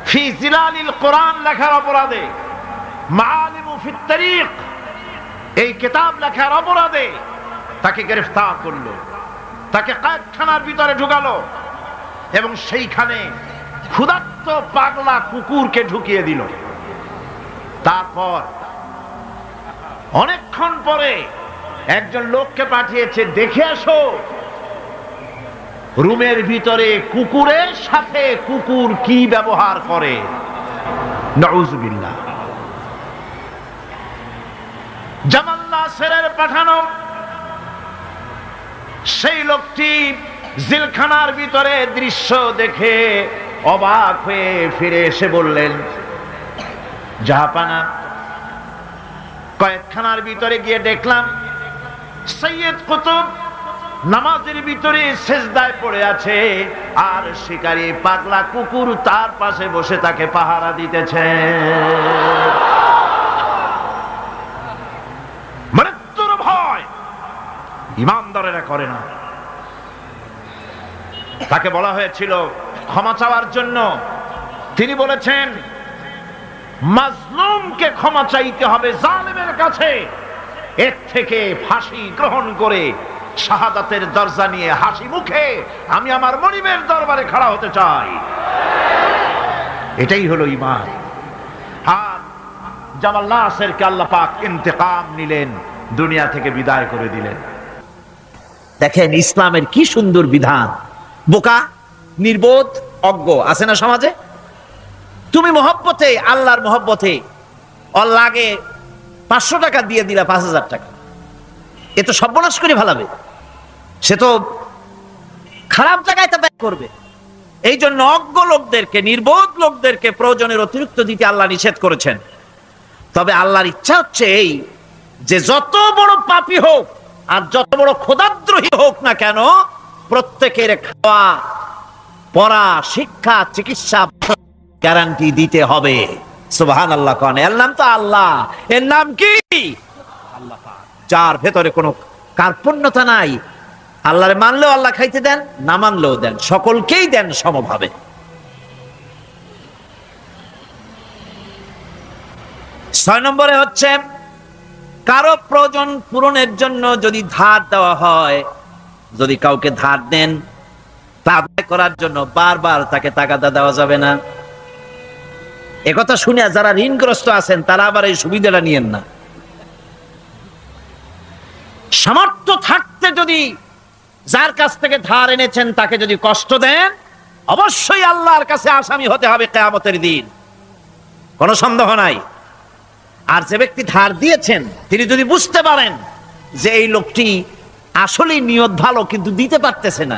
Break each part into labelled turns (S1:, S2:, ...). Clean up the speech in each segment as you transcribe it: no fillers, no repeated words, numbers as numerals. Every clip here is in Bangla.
S1: ফি জিলালিল কোরআন লেখার অপরাধে, মাআলিমু ফিত তারিক এই কিতাব লেখার অপরাধে তাকে গ্রেফতার করলো, তাকে কয়েদখানার ভিতরে ঢুকালো এবং সেইখানে ক্ষুধার্ত পাগলা কুকুরকে ঢুকিয়ে দিল। তারপর অনেকক্ষণ পরে একজন লোককে পাঠিয়েছে, দেখে আসো রুমের ভিতরে কুকুরের সাথে কুকুর কি ব্যবহার করে। নাউজুবিল্লাহ। জামাল নাসেরের পাঠানো সেই লোকটি জেলখানার ভিতরে দৃশ্য দেখে অবাক হয়ে ফিরে এসে বললেন, জাহাপানা, কয়েকখানার ভিতরে গিয়ে দেখলাম সৈয়দ কুতুব নামাজের ভিতরে সেজদায় পড়ে আছে, আর শিকারী পাগলা কুকুর তার পাশে বসে তাকে পাহারা দিতেছে। মৃত্যুর ভয় ইমানদারেরা করে না। তাকে বলা হয়েছিল ক্ষমা চাওয়ার জন্য, তিনি বলেছেন মাজলুমকে ক্ষমা চাইতে হবে জালেমের কাছে, এর থেকে ফাঁসি গ্রহণ করে শাহাদাতের দরজা নিয়ে হাসি মুখে আমি আমার মনিবের দরবারে খাড়া হতে চাই। এটাই হলো ঈমান। আর জামাল নাসেরকে আল্লাহ পাক ইন্তেকাম নিলেন, দুনিয়া থেকে বিদায় করে দিলেন। দেখেন ইসলামের কি সুন্দর বিধান। বোকা, নির্বোধ, অজ্ঞ আছে না সমাজে? তুমি মহব্বতে, আল্লাহর মহব্বতে লাগে 500 টাকা দিয়ে দিলা 5000 টাকা, এ তো সর্বনাশ করে ফেলাবে, সে তো খারাপ জায়গায় তা ব্যয় করবে। এই জন্য অজ্ঞ লোকদেরকে, নির্বোধ লোকদেরকে প্রয়োজনের অতিরিক্ত দিতে আল্লাহ নিষেধ করেছেন। তবে আল্লাহর ইচ্ছা হচ্ছে এই যে যত বড় পাপী হোক আর যত বড় খোদাদ্রোহী হোক না কেন, প্রত্যেকের খাওয়া, পড়া, শিক্ষা, চিকিৎসা গ্যারান্টি দিতে হবে। সুবহানাল্লাহ। কোন এর নাম তো আল্লাহ, এর নাম কি? আল্লাহ পাক, যার ভেতরে কোনো কার্পণ্যতা নাই। আল্লাহরে মানলেও আল্লাহ খাইতে দেন, না মানলেও দেন, সকলকেই দেন সমভাবে। 6 নম্বরে হচ্ছে কারো প্রয়োজন পূরণের জন্য যদি ধার দেওয়া হয়, যদি কাউকে ধার দেন তা আদায় করার জন্য বারবার তাকে তাগাদা দেওয়া যাবে না। একথা শুনে যারা ঋণগ্রস্ত আছেন তারা আবার এই সুবিধাটা নিয়েন না। সামর্থ্য থাকতে যদি যার কাছ থেকে ধার এনেছেন তাকে যদি কষ্ট দেন, অবশ্যই আল্লাহর কাছে আসামি হতে হবে কিয়ামতের দিন, কোনো সন্দেহ নাই। আর যে ব্যক্তি ধার দিয়েছেন তিনি যদি বুঝতে পারেন যে এই লোকটি আসলেই নিয়ত ভালো কিন্তু দিতে পারতেছে না,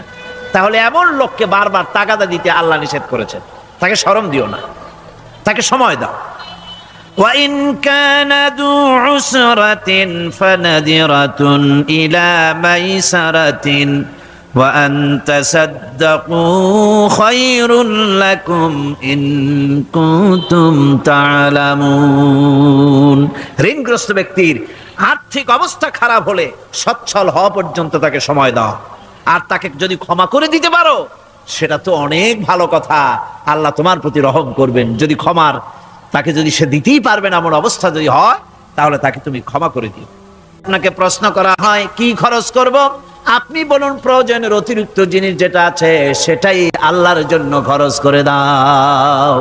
S1: তাহলে এমন লোককে বারবার তাগাদা দিতে আল্লাহ নিষেধ করেছেন। তাকে শরম দিও না, তাকে সময় দাও। وَإِنْ كَانَ ذُو عُسْرَةٍ فَنَذِرَةٌ إِلَى مَيْسَرَةٍ وَأَنْ تَصَدَّقُوا خَيْرٌ لَكُمْ إِنْ كُنْتُمْ تَعْلَمُونَ। ঋণগ্রস্ত ব্যক্তির আর্থিক অবস্থা খারাপ হলে সচ্ছল হওয়া পর্যন্ত তাকে সময় দাও, আর তাকে যদি ক্ষমা করে দিতে পারো সেটা তো অনেক ভালো কথা। আল্লাহ তোমার প্রতি রহম করবেন। যদি ক্ষমার তাকে যদি সে দিতেই পারবে না এমন অবস্থা যদি হয়, তাহলে তাকে তুমি ক্ষমা করে দিও। আপনাকে প্রশ্ন করা হয় কি খরচ করব, আপনি বলুন প্রয়োজনের অতিরিক্ত জিনিস যেটা আছে সেটাই আল্লাহর জন্য খরচ করে দাও।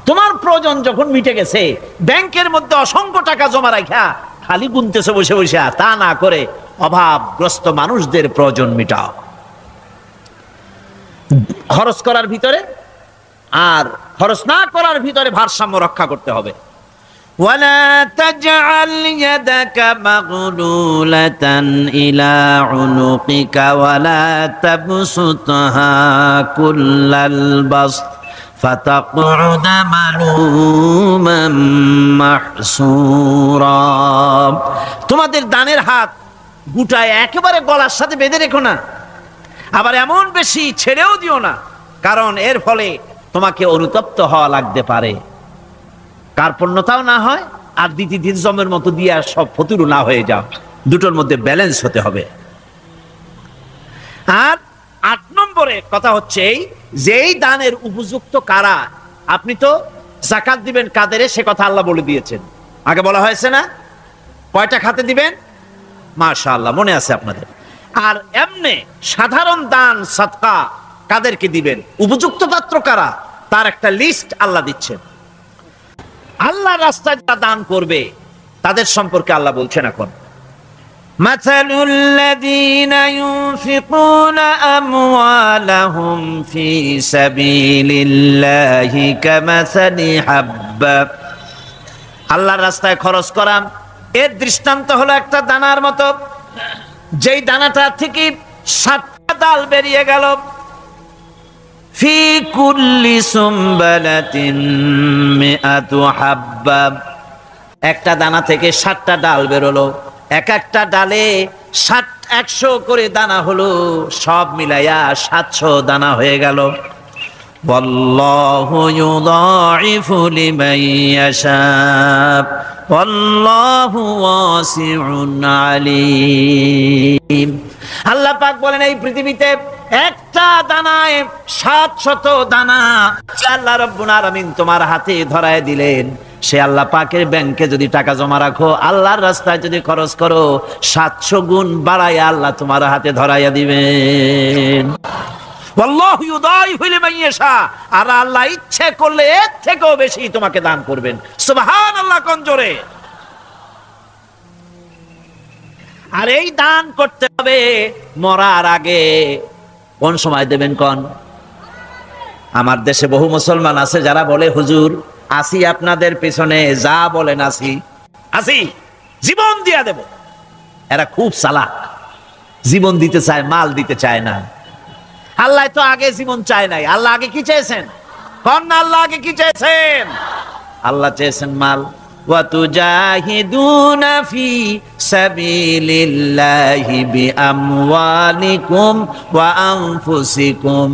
S1: তোমার প্রয়োজন যখন মিটে গেছে, ব্যাংকের মধ্যে অসংখ্য টাকা জমা রাখা খালি গুনতেছে বসে বসে, তা না করে অভাবগ্রস্ত মানুষদের প্রয়োজন মিটাও। খরচ করার ভিতরে আর খরচ না করার ভিতরে ভারসাম্য রক্ষা করতে হবে। ওয়ালা তাজআল ইয়াদাকা মাগলুলাতান ইলা উনুকিকা ওয়ালা তাবসুতহা কুল্লাল বাসত ফাতাকউদা মালুমান মাহসুরা। তোমাদের দানের হাত গুটায় একেবারে গলার সাথে বেঁধে রেখো না, আবার এমন বেশি ছেড়েও দিও না, কারণ এর ফলে তোমাকে অনুতপ্ত হওয়া লাগতে পারে, কার্পণ্যতাও না হয় আর দিন জমের মতো দিয়ে সব ফতুরু না হয়ে যাও। দুটোর মধ্যে ব্যালেন্স হতে হবে। আর 8 নম্বরে কথা হচ্ছে এই যে এই দানের উপযুক্ত কারা, আপনি তো যাকাত দিবেন কাদেরে, সে কথা আল্লাহ বলে দিয়েছেন, আগে বলা হয়েছে না? কয়টা খাতে দিবেন? মাশাআল্লাহ, মনে আছে আপনাদের। আর এমনি সাধারণ দান সাদকা কাদেরকে দিবেন, উপযুক্ত পাত্র কারা, তার একটা লিস্ট আল্লাহ দিচ্ছেন। আল্লাহ রাস্তায় যারা দান করবে তাদের সম্পর্কে আল্লাহ বলছেন এখন, মাসালুল লাযীনা ইউনফিকুনা আমওয়ালাহুম ফি সাবিলিল্লাহি কামাসালি হাব্বা। আল্লাহর রাস্তায় খরচ করা এর দৃষ্টান্ত হলো একটা দানার মতো, যেই দানাটা থেকে 7টা ডাল বেরিয়ে গেল। ফি কুল্লি সুমবালাতিন মিআতু হাব্বা, একটা দানা থেকে 7টা ডাল বেরোলো, এক একটা ডালে 100 করে দানা হলো, সব মিলাইয়া 700 দানা হয়ে গেল। ওয়াল্লাহু ইউদাইফু লিমান ইয়াশা ওয়াল্লাহু ওয়াসিউন আলিম। আল্লাহ পাক বলেন, এই পৃথিবীতে একটা দানায় 700 দানা আল্লাহ রাব্বুল আলামিন তোমার হাতে ধরায় দিলেন। সে আল্লাহ পাকের ব্যাংকে যদি টাকা জমা রাখো, আল্লাহর রাস্তায় যদি খরচ করো, 700 গুণ বাড়াইয়া আল্লাহ তোমার হাতে ধরাইয়া দিবেন। ওয়াল্লাহু ইউদাইফু লিমান ইয়াশা, আর আল্লাহ ইচ্ছে করলে এর থেকেও বেশি তোমাকে দান করবেন। সুবহানাল্লাহ, কোন জোরে। আর এই দান করতে হবে মরার আগে। কোন সময় দেবেন কোন? আমার দেশে বহু মুসলমান আছে যারা বলে, হুজুর আসি আপনাদের পেছনে, যা বলেন আসি, জীবন দিয়া দেব। এরা খুব চালাক, জীবন দিতে চায়, মাল দিতে চায় না। আল্লাহ তো আগে জীবন চায় নাই, আল্লাহ আগে কি চেয়েছেন? কোন আল্লাহ আগে কি চেয়েছেন? আল্লাহ চেয়েছেন মাল। ওয়াতুজাহিদুনা ফি সাবিলিল্লাহি বিআমওয়ালিকুম ওয়া আনফুসিকুম।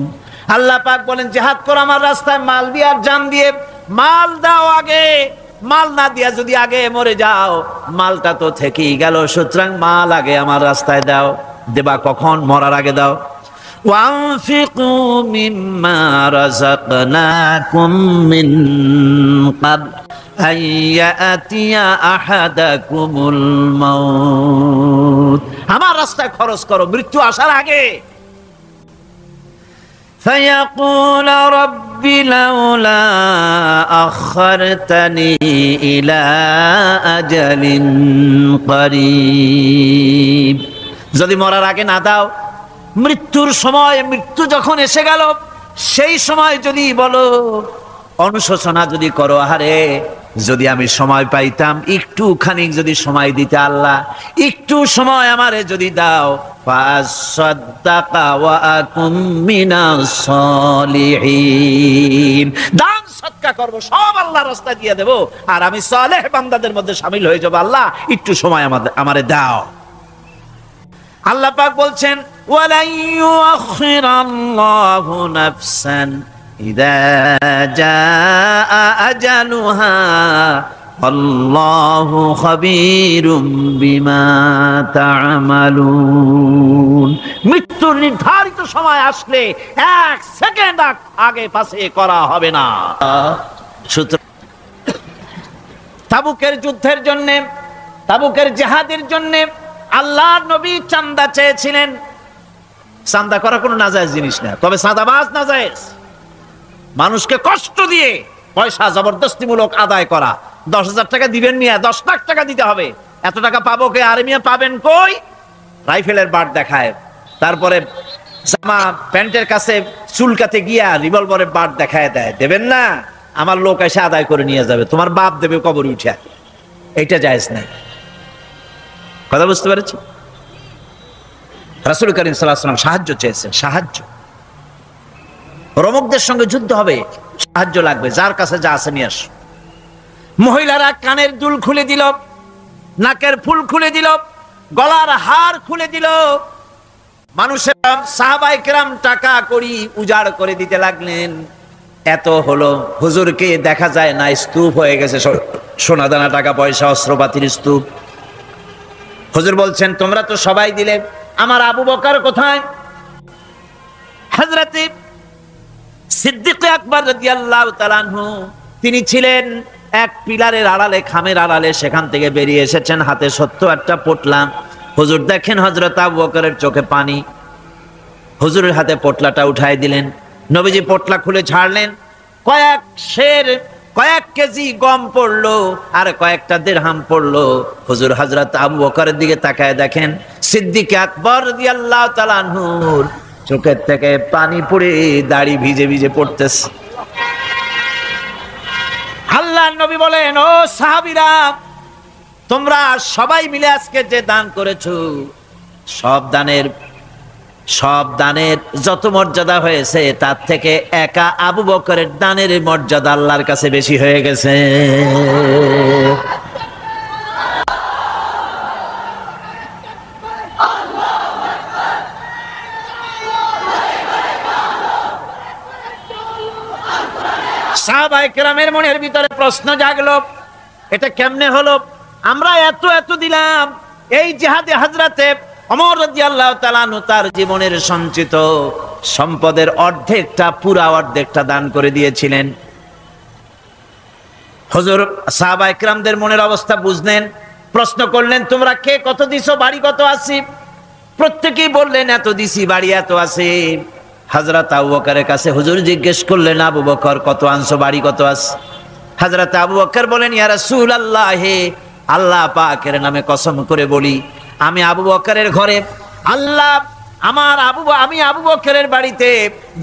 S1: আল্লাহ পাক বলেন, জিহাদ করো আমার রাস্তায় মাল দিয়ে আর জান দিয়ে। মাল দাও আগে, মাল না দিয়া যদি আগে মরে যাও, মালটা তো থেকেই গেল। সুতরাং মাল আগে আমার রাস্তায় দাও। দেবা কখন? মরার আগে দাও। ওয়ানফিকু মিম্মা রাযাকনাকুম মিন ক্বাবল আইয়াতিয়া আহাদাকুমুল মাউত। আমার রাস্তায় খরচ করো মৃত্যু আসার আগে। فيقول رب لولا أخرتني إلى أجل قريب। যদি মরার আগে না দাও, মৃত্যুর সময়, মৃত্যু যখন এসে গেল, সেই সময় যদি বলো, অনুশোচনা যদি করো, আহারে যদি আমি সময় পাইতাম, একটুখানি যদি সময় দিতে আল্লাহ, একটু সময় আমারে যদি দাও, ফাসাদদাকা ওয়া আকুম মিনাস সালিহিন। দান সদকা করব, সব আল্লাহর রাস্তায় দিয়ে দেব, আর আমি সালেহ বান্দাদের মধ্যে শামিল হয়ে যাব। আল্লাহ একটু সময় আমারে দাও। আল্লাহ পাক বলছেন, ওয়ালা ইউআখিরাল্লাহু নাফসান ইযা জাআ আজালুহা আল্লাহু খাবীরুম বিমা তা'মালুন। মৃত্যুর নির্ধারিত সময় আসলে 1 সেকেন্ড আগে পাশে করা হবে না। তাবুকের যুদ্ধের জন্য, তাবুকের জিহাদের জন্য আল্লাহর নবী চাঁদা চেয়েছিলেন। চাঁদা করা কোনো নাজায়েজ জিনিস না, তবে চাঁদাবাজ নাজায়েজ। মানুষকে কষ্ট দিয়ে পয়সা জবরদস্তিমূলক আদায় করা। 10,000 টাকা দিবেন মিয়া, 10 লাখ টাকা দিতে হবে। এত টাকা পাবো কে? আরে মিয়া পাবেন কই? রাইফেলের বাট দেখায়, তারপরে জামা প্যান্টের কাছে চুলকাতে গিয়া রিভলভারের বাট দেখায় দেয়। দেবেন না, আমার লোক এসে আদায় করে নিয়ে যাবে, তোমার বাপ দেবে কবরে উঠে। এইটা জায়েজ নাই। কথা বুঝতে পেরেছি? রাসূল করিম সাল্লাল্লাহু আলাইহি ওয়াসাল্লাম সাহায্য চেয়েছেন, সাহায্য। রোমকদের সঙ্গে যুদ্ধ হবে, সাহায্য লাগবে, যার কাছে যা আছে নিয়ে আস। মহিলারা কানের দুল খুলে দিল, নাকের ফুল খুলে দিল, গলার হার খুলে দিল। মানুষের সাহাবায়ে কেরাম টাকা করি উজাড় করে দিতে লাগলেন। এত হলো, হুজুরকে দেখা যায় না, স্তূপ হয়ে গেছে, সোনা দানা টাকা পয়সা অস্ত্রপাতির স্তূপ। হুজুর বলছেন, তোমরা তো সবাই দিলে, আমার আবু বকর কোথায়? হযরত সিদ্দিক আকবর রাদিয়াল্লাহু তাআলা আনহু তিনি ছিলেন এক পিলারের আড়ালে, খামের আড়ালে, সেখান থেকে বেরিয়ে এসেছেন, হাতে ৭০টা পোটলা। হুজুর দেখেন হযরত আবু বকরের চোখে পানি, হুজুরের হাতে পোটলাটা উঠাই দিলেন। নবীজি পোটলা খুলে ছাড়লেন, কয়েক কেজি গম পড়লো আর কয়েকটা দিরহাম পড়লো। হুজুর হযরত আবু বকরের দিকে তাকায় দেখেন সিদ্দিক আকবর রাদিয়াল্লাহু তাআলা আনহুর চোখের থেকে পানি পড়ে দাড়ি ভিজে ভিজে পড়তেছে। আল্লাহর নবী বলেন, ও সাহাবীরা, তোমরা সবাই মিলে আজকে যে দান করেছো, সব দানের যত মর্যাদা হয়েছে তার থেকে একা আবু বকরের দানের মর্যাদা আল্লাহর কাছে বেশি হয়ে গেছে। সাহাবায়ে কেরামের মনের ভিতরে প্রশ্ন জাগলো, এটা কেমনে হলো? আমরা এত দিলাম। এই জিহাদে হযরতে ওমর রাদিয়াল্লাহু তাআলা আনহু তার জীবনের সঞ্চিত সম্পদের পুরা অর্ধেকটা দান করে দিয়েছিলেন। হুজুর সাহাবায়ে কেরামদের মনের অবস্থা বুঝলেন, প্রশ্ন করলেন, তোমরা কে কত দিছো, বাড়ি কত আছে? প্রত্যেকেই বললেন, এত দিছি, বাড়ি এত আছে। হযরত আবু বকরের কাছে হুজুর জিজ্ঞেস করলেন, আবু বকর কত আনছো, বাড়ি কত আছে? হযরত আবু বকর বলেন, ইয়া রাসূলুল্লাহ, হে আল্লাহ পাকের নামে কসম করে বলি, আমি আবু বকরের ঘরে আমি আবু বকরের বাড়িতে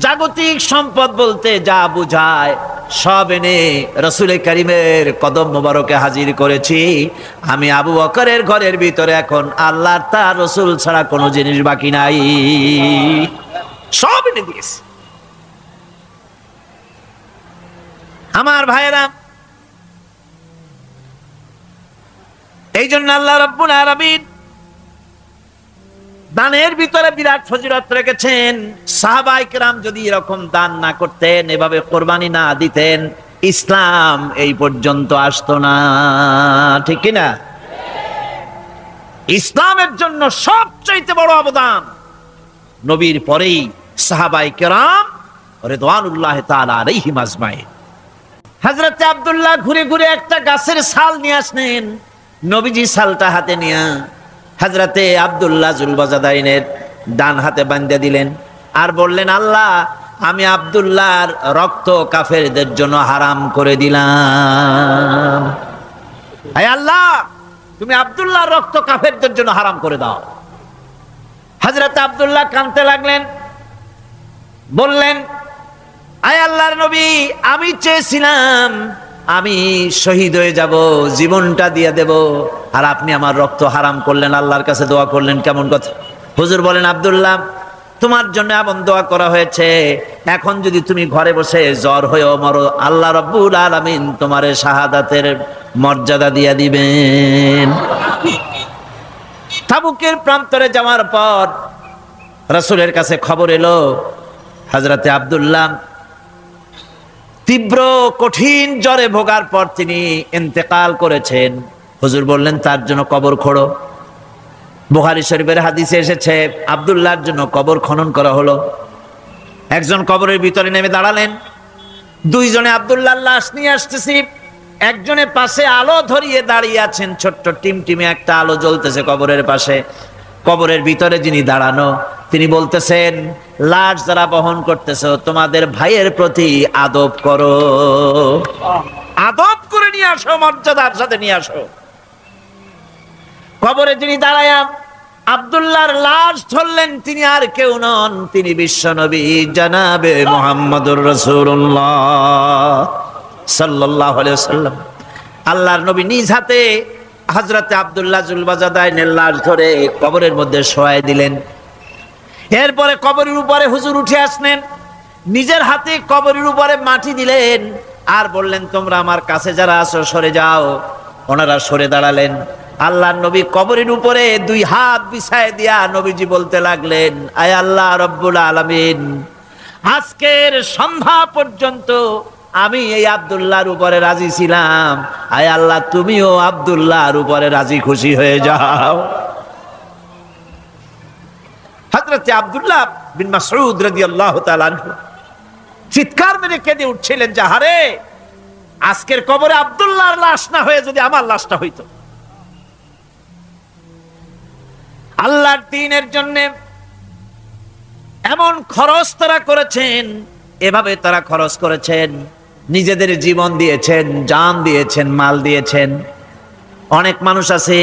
S1: জাগতিক সম্পদ বলতে যা বুঝায় সব এনে রাসূল কারীমের কদম মোবারকে হাজির করেছি। আমি আবু বকরের ঘরের ভিতরে এখন আল্লাহর তার রাসূল ছাড়া কোনো জিনিস বাকি নাই, সব এনে দিয়েছি। আমার ভাইয়েরা, এই জন্য আল্লাহ রাব্বুল আলামিন দানের ভিতরে বিরাট ফজিলত রেখেছেন। সাহাবায়ে কেরাম যদি এরকম দান না করতেন, এভাবে কোরবানি না দিতেন, ইসলাম এই পর্যন্ত আসতো না, ঠিক কি না? ইসলামের জন্য সবচেয়ে বড় অবদান নবীর পরেই সাহাবায়ে কেরাম রিদওয়ানুল্লাহি তাআলা আলাইহিম আজমাইন। হযরত আব্দুল্লাহ ঘুরে ঘুরে একটা গাছের ছাল নিয়ে আসলেন, নবীজি ছালটা হাতে নিয়ে হযরতে আব্দুল্লাহ জুলবাজাদাইনের ডান হাতে বাঁধে দিলেন আর বললেন, আল্লাহ, আমি আব্দুল্লাহর রক্ত কাফেরদের জন্য হারাম করে দিলাম। হে আল্লাহ, তুমি আব্দুল্লাহর রক্ত কাফেরদের জন্য হারাম করে দাও। হযরত আব্দুল্লাহ কাঁদতে লাগলেন, বললেন, আয় আল্লাহর নবী, আমি চেয়েছিলাম আমি শহীদ হয়ে যাব, জীবনটা দিয়ে দেব, আর আপনি আমার রক্ত হারাম করলেন, আল্লাহর কাছে দোয়া করলেন, কেমন কথা? হুজুর বলেন, আব্দুল্লাহ, তোমার জন্য এমন দোয়া করা হয়েছে, এখন যদি তুমি ঘরে বসে জ্বর হয়ে মরো, আল্লাহ রাব্বুল আলামিন তোমারে শাহাদাতের মর্যাদা দিয়ে দিবেন। তাবুকের প্রান্তরে যাওয়ার পর রাসূলের কাছে খবর এলো, হযরতে আব্দুল্লাহ তীব্র কঠিন জ্বরে ভোগার পর তিনি ইন্তেকাল করেছেন। হুজুর বললেন, তার জন্য কবর খোঁড়ো। বুখারী শরীফের হাদিসে এসেছে, আব্দুল্লাহর জন্য কবর খনন করা হলো। একজন কবরের ভিতরে নেমে দাঁড়ালেন, দুইজনে আব্দুল্লাহর লাশ নিয়ে আসতেছি, একজনের পাশে আলো ধরিয়ে দাঁড়িয়ে আছেন, ছোট্ট টিমটিমে একটা আলো জ্বলতেছে কবরের পাশে। কবরের ভিতরে যিনি দাঁড়ানো, তিনি বলতেছেন, লাশ যারা বহন করতেছো, তোমাদের ভাইয়ের প্রতি আদব করো, আদব করে নিয়ে আসো, মর্যাদার সাথে নিয়ে আসো। কবরে যিনি দাঁড়ায়া আব্দুল্লাহর লাশ ধরলেন, তিনি আর কেউ নন, তিনি বিশ্বনবী জনাবে মুহাম্মদুর রাসূলুল্লাহ সাল্লাল্লাহু আলাইহি ওয়াসাল্লাম। আল্লাহর নবী নিজ হাতে হযরতে আব্দুল্লাহ জুলবাজাদাইনের লাশ ধরে কবরের মধ্যে শোয়াই দিলেন। এরপরে কবরের উপরে হুজুর উঠে আসলেন, নিজের হাতে কবরের উপরে মাটি দিলেন আর বললেন, তোমরা আমার কাছে যারা আছো সরে যাও। ওনারা সরে দাঁড়ালেন। আল্লাহর নবী কবরের উপরে দুই হাত বিছায় দিয়া নবীজি বলতে লাগলেন, আয় আল্লাহ রাব্বুল আলামিন, আজকের সন্ধ্যা পর্যন্ত আমি এই আব্দুল্লাহর উপরে রাজি ছিলাম, আয় আল্লাহ, তুমিও আব্দুল্লাহর উপরে রাজি খুশি হয়ে যাও। হযরত আব্দুল্লাহ বিন মাসউদ রাদিয়াল্লাহু তাআলা আনহু চিৎকার মেরে কেঁদে উঠছিলেন যে হারে, আজকের কবরে আব্দুল্লাহর লাশ না হয়ে যদি আমার লাশটা হইতো। আল্লাহর দ্বীনের জন্য এমন খরচ তারা করেছেন, এভাবে তারা খরচ করেছেন, নিজেদের জীবন দিয়েছেন, জান দিয়েছেন, মাল দিয়েছেন। অনেক মানুষ আছে,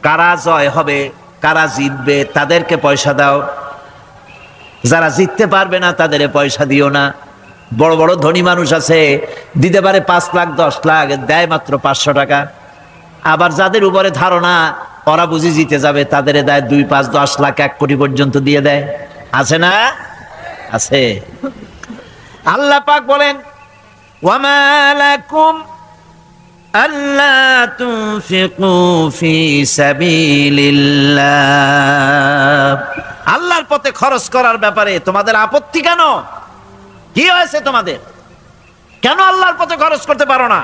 S1: কারা জয় হবে, কারা জিতবে তাদেরকে পয়সা দাও, যারা জিততে পারবে না তাদের পয়সা দিও না। বড় বড় ধনী মানুষ আছে, দিতে পারে 5 লাখ 10 লাখ, দেয় মাত্র 500 টাকা। আবার যাদের উপরে ধারণা ওরা বুঝি জিতে যাবে, তাদের দেয় 2, 5, 10 লাখ 1 কোটি পর্যন্ত দিয়ে দেয়। আছে না? আছে। আল্লাহ পাক বলেন ওয়ামা লাকুম আল্লা তুনফিকু ফি সাবিলিল্লাহ, আল্লাহর পথে খরচ করার ব্যাপারে তোমাদের আপত্তি কেন? কি হয়েছে তোমাদের? কেন আল্লাহর পথে খরচ করতে পারো না?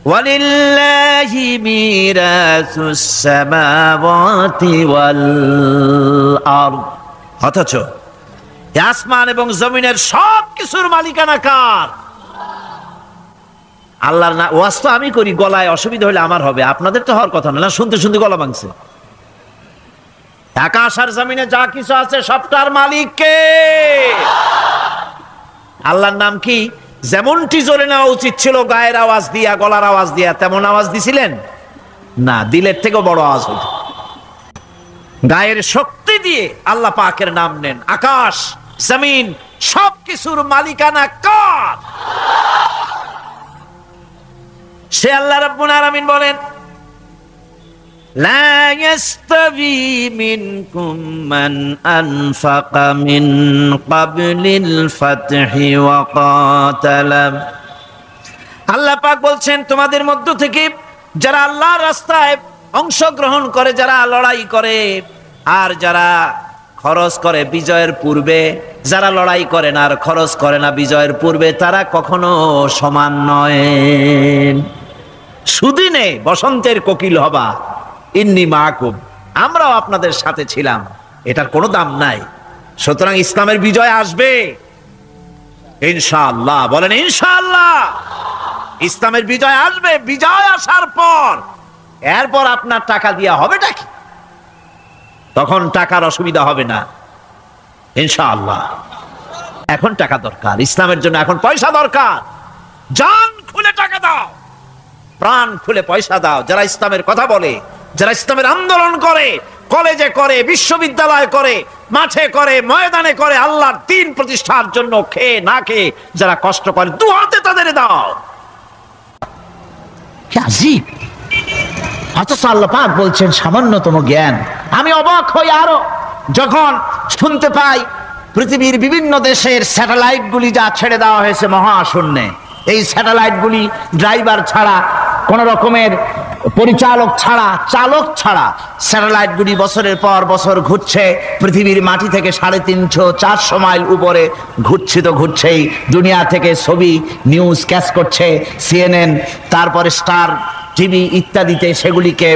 S1: ওয়ালিল্লাহি মিরাসুস সামাওয়াতি ওয়াল আরদ, অথচ আসমান এবং জমিনের সব কিছুর মালিকানা কার? আল্লাহর না। ওয়াজ তো আমি করি, গলায় অসুবিধা হলে আমার হবে, আপনাদের তো হওয়ার কথা না। শুনতে শুনতে গলা ভাঙছে। আকাশ আর জমিনে যা কিছু আছে সবটার মালিক কে? আল্লাহর নাম কি? যেমনটি জোরে নেওয়া উচিত ছিল গায়ের আওয়াজ দিয়া, গলার আওয়াজ দিয়া, তেমন আওয়াজ দিছিলেন না, দিলের থেকেও বড় আওয়াজ হইত। গায়ের শক্তি দিয়ে আল্লাহ পাকের নাম নেন। আকাশ জমিন সবকিছুর মালিকানা কার? সে আল্লাহ রাব্বুল আলামিন বলেন লা ইয়াস্তাবি মিনকুম মান আনফাকা মিন ক্বাবলিল ফাতহি ওয়া কাতালা। আল্লাহ পাক বলছেন তোমাদের মধ্য থেকে যারা আল্লাহর রাস্তায় অংশগ্রহণ করে, যারা লড়াই করে, আর যারা খরচ করে বিজয়ের পূর্বে, যারা লড়াই করে না আর খরচ করে না বিজয়ের পূর্বে, তারা কখনো সমান নয়। সুদিনে বসন্তের কোকিল হবা, ইন্নী মাকুম, আমরাও আপনাদের সাথে ছিলাম, এটার কোনো দাম নাই। সুতরাং ইসলামের বিজয় আসবে ইনশাআল্লাহ। বলেন ইনশাআল্লাহ। ইসলামের বিজয় আসবে। বিজয় আসার পর এরপর আপনার টাকা দিয়া হবেটা কি? তখন টাকার অসুবিধা হবে না ইনশাআল্লাহ। এখন টাকা দরকার, ইসলামের জন্য এখন পয়সা দরকার। জান খুলে টাকা দাও, প্রাণ খুলে পয়সা দাও। যারা ইসলামের কথা বলে, যারা ইসলামের আন্দোলন করে, কলেজে করে, বিশ্ববিদ্যালয় করে, মাঠে করে, ময়দানে করে, আল্লাহর দ্বীন প্রতিষ্ঠার জন্য খেয়ে না খেয়ে যারা কষ্ট করে, দু হাতে তাদের দাও। কি আজীব! অথচ আল্লাহ পাক বলছেন সামান্যতম জ্ঞান। আমি অবাক হই আরো যখন শুনতে পাই পৃথিবীর বিভিন্ন দেশের স্যাটেলাইট গুলি যা ছেড়ে দেওয়া হয়েছে মহাশূন্যে, এই স্যাটেলাইট গুলি ড্রাইভার ছাড়া, কোন রকমের পরিচালক ছাড়া, চালক ছাড়া স্যাটেলাইট গুলি বছরের পর বছর ঘুরছে পৃথিবীর মাটি থেকে 350-400 মাইল উপরে ঘুরছে। তো ঘুরছেই, দুনিয়া থেকে ছবি নিউজ ক্যাচ করছে, CNN, তারপরে স্টার টিভি ইত্যাদিতে সেগুলিকে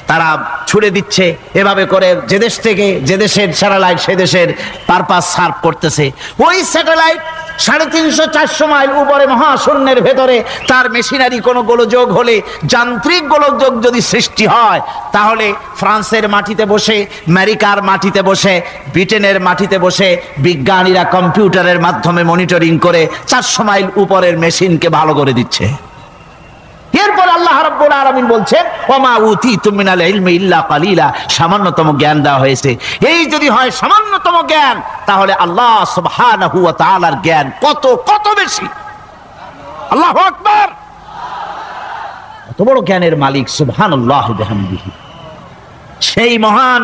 S1: তারা ছুড়ে দিচ্ছে। এভাবে করে যে দেশ থেকে যে দেশের স্যাটেলাইট সে দেশের পারপাস সার্ভ করতেছে। ওই স্যাটেলাইট 350-400 মাইল উপরে মহাশূন্যের ভেতরে তার মেশিনারি কোনো গোলযোগ হলে, যান্ত্রিক গোলযোগ যদি সৃষ্টি হয়, তাহলে ফ্রান্সের মাটিতে বসে, আমেরিকার মাটিতে বসে, ব্রিটেনের মাটিতে বসে বিজ্ঞানীরা কম্পিউটারের মাধ্যমে মনিটরিং করে 400 মাইল উপরের মেশিনকে ভালো করে দিচ্ছে। এরপর আল্লাহ রাব্বুল আলামিন বলছেন ওমা উতীতুম মিনাল ইলমি ইল্লা কালিলা, সামান্যতম জ্ঞান দেওয়া হয়েছে। এই যদি হয় সামান্যতম জ্ঞান, তাহলে আল্লাহ সুবহানাহু ওয়া তাআলার জ্ঞান কত কত বেশি। আল্লাহু আকবার! কত বড় জ্ঞানের মালিক সুবহানাল্লাহি ওয়া বিহামদিহি। সেই মহান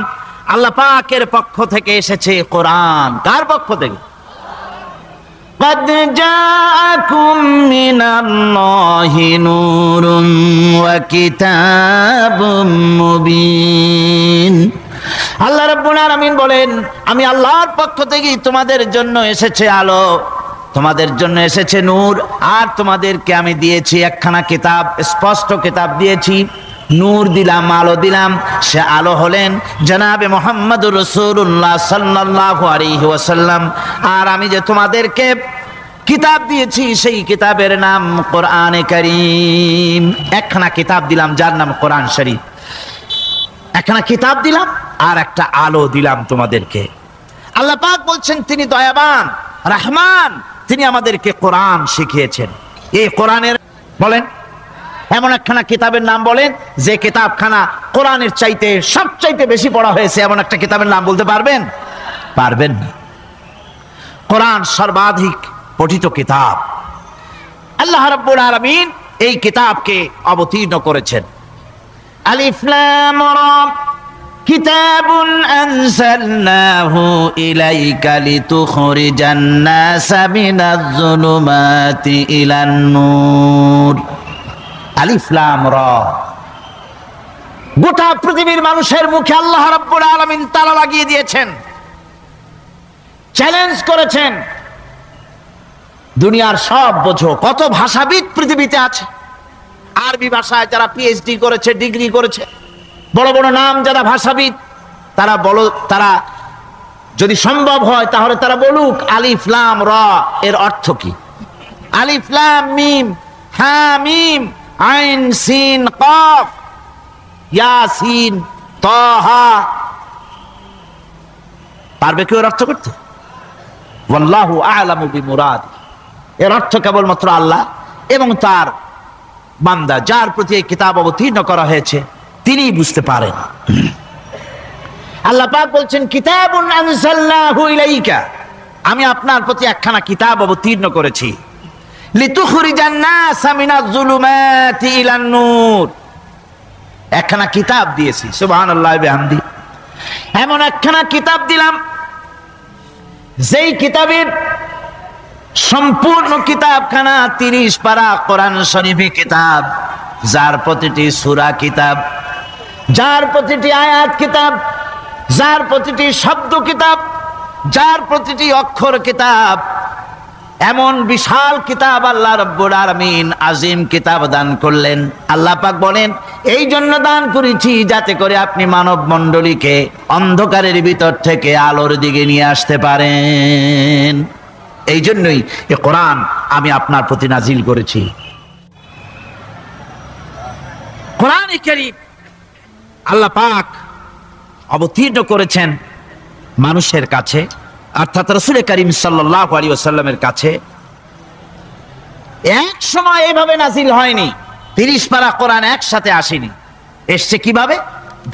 S1: আল্লাহ পাকের পক্ষ থেকে এসেছে কোরআন। কার পক্ষ থেকে? قد جاءكم من الله نور وكتاب مبين। আল্লাহ রাব্বুল আলামিন বলেন আমি আল্লাহর পক্ষ থেকে তোমাদের জন্য এসেছে আলো, তোমাদের জন্য এসেছে নূর, আর তোমাদেরকে আমি দিয়েছি একখানা কিতাব, স্পষ্ট কিতাব দিয়েছি। নূর দিলাম, আলো দিলাম। সে আলো হলেন জনাবে মুহাম্মদুর রাসূলুল্লাহ সাল্লাল্লাহু আলাইহি ওয়াসাল্লাম। আর আমি যে তোমাদেরকে কিতাব দিয়েছি সেই কিতাবের নাম কোরআনে কারীম। একখানা কিতাব দিলাম যার নাম কোরআন শরীফ। একখানা কিতাব দিলাম আর একটা আলো দিলাম তোমাদেরকে। আল্লাহ পাক বলছেন তিনি দয়াবান রহমান, তিনি আমাদেরকে কোরআন শিখিয়েছেন। এই কোরআনের বলেন এমন একখানা কিতাবের নাম বলেন যে কিতাবখানা কোরআনের চাইতে সবচাইতে বেশি পড়া হয়েছে, এমন একটা কিতাবের নাম বলতে পারবেন? পারবেন না। কোরআন সর্বাধিক পঠিত কিতাব। আল্লাহ রাব্বুল আলামিন এই কিতাবকে অবতীর্ণ করেছেন। আলিফ লাম রা কিতাবুন আনজালনাহু ইলাইকা লিতুখরিজান নাসা মিনাজ যুলুমাতি ইলান নূর। আলিফ লাম রা। গোটা পৃথিবীর মানুষের মুখে আল্লাহ রাব্বুল আলামিন তালা লাগিয়ে দিয়েছেন, চ্যালেঞ্জ করেছেন, দুনিয়ার সব বোঝো। কত ভাষাবিদ পৃথিবীতে আছে, আরবি ভাষায় যারা পিএইচডি করেছে, ডিগ্রি করেছে, বড় বড় নাম যারা ভাষাবিদ, তারা যদি সম্ভব হয় তাহলে তারা বলুক আলিফ লাম রা এর অর্থ কি। আলিফ লাম মিম হা মিম আইন সিন কফ ইয়াসিন তাহা। পারবে কেউ এর অর্থ করতে? ওয়াল্লাহু আ'লামু বিমুরাদ। এর অর্থ কেবলমাত্র আল্লাহ এবং তার বান্দা যার প্রতি এই কিতাব অবতীর্ণ করা হয়েছে তিনিই বুঝতে পারেন। আল্লাহ পাক বলছেন কিতাবুন আনজালনাহু ইলাইকা, আমি আপনার প্রতি একখানা কিতাব অবতীর্ণ করেছি। লিতুখরিজান নাসা মিনাজ যুলুমাতি ইলান নূর, একখানা কিতাব দিয়েছি। সুবহানাল্লাহি বিহামদি। এমন একখানা কিতাব দিলাম যেই কিতাবের সম্পূর্ণ কিতাবখানা 30 পারা কোরআন শরীফি কিতাব, যার প্রতিটি সূরা কিতাব, যার প্রতিটি আয়াত কিতাব, যার প্রতিটি শব্দ কিতাব, যার প্রতিটি অক্ষর কিতাব। এমন বিশাল কিতাব আল্লাহ রাব্বুল আলামিন আজিম কিতাব দান করলেন। আল্লাহ পাক বলেন এই জন্য দান করেছি যাতে করে আপনি মানব মণ্ডলীকে অন্ধকারের ভিতর থেকে আলোর দিকে নিয়ে আসতে পারেন। এই জন্যই এই কোরআন আমি আপনার প্রতি নাজিল করেছি। কোরআনে কারীম আল্লাহ পাক অবতীর্ণ করেছেন মানুষের কাছে, অর্থাৎ রাসূল করিম সাল্লাল্লাহু আলাইহি ওয়াসাল্লামের কাছে। এক সময় এইভাবে নাজিল হয়নি, 30 পারা কোরআন একসাথে আসেনি। এসছে কিভাবে?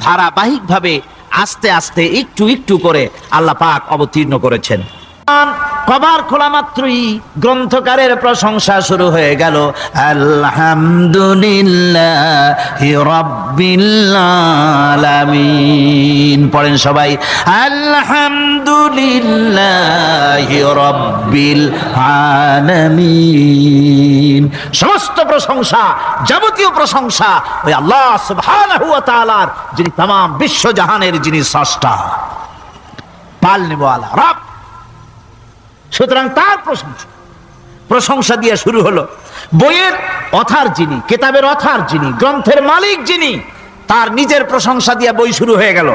S1: ধারাবাহিকভাবে আস্তে আস্তে একটু একটু করে আল্লাহ পাক অবতীর্ণ করেছেন। কভার খোলা মাত্রই গ্রন্থকারের প্রশংসা শুরু হয়ে গেল। আলহামদুলিল্লাহি রাব্বিল আলামিন। পড়েন সবাই আলহামদুলিল্লাহি রাব্বিল আলামিন। সমস্ত প্রশংসা, যাবতীয় প্রশংসা ওই আল্লাহ সুবহানাহু ওয়া তাআলার, যিনি तमाम বিশ্ব জাহানের যিনি স্রষ্টা, পালনেওয়ালা রব। সুতরাং তার প্রশংসা দিয়ে শুরু হলো। বইয়ের অথার যিনি, কিতাবের অথার যিনি, গ্রন্থের মালিক যিনি, তার নিজের প্রশংসা দিয়ে বই শুরু হয়ে গেল।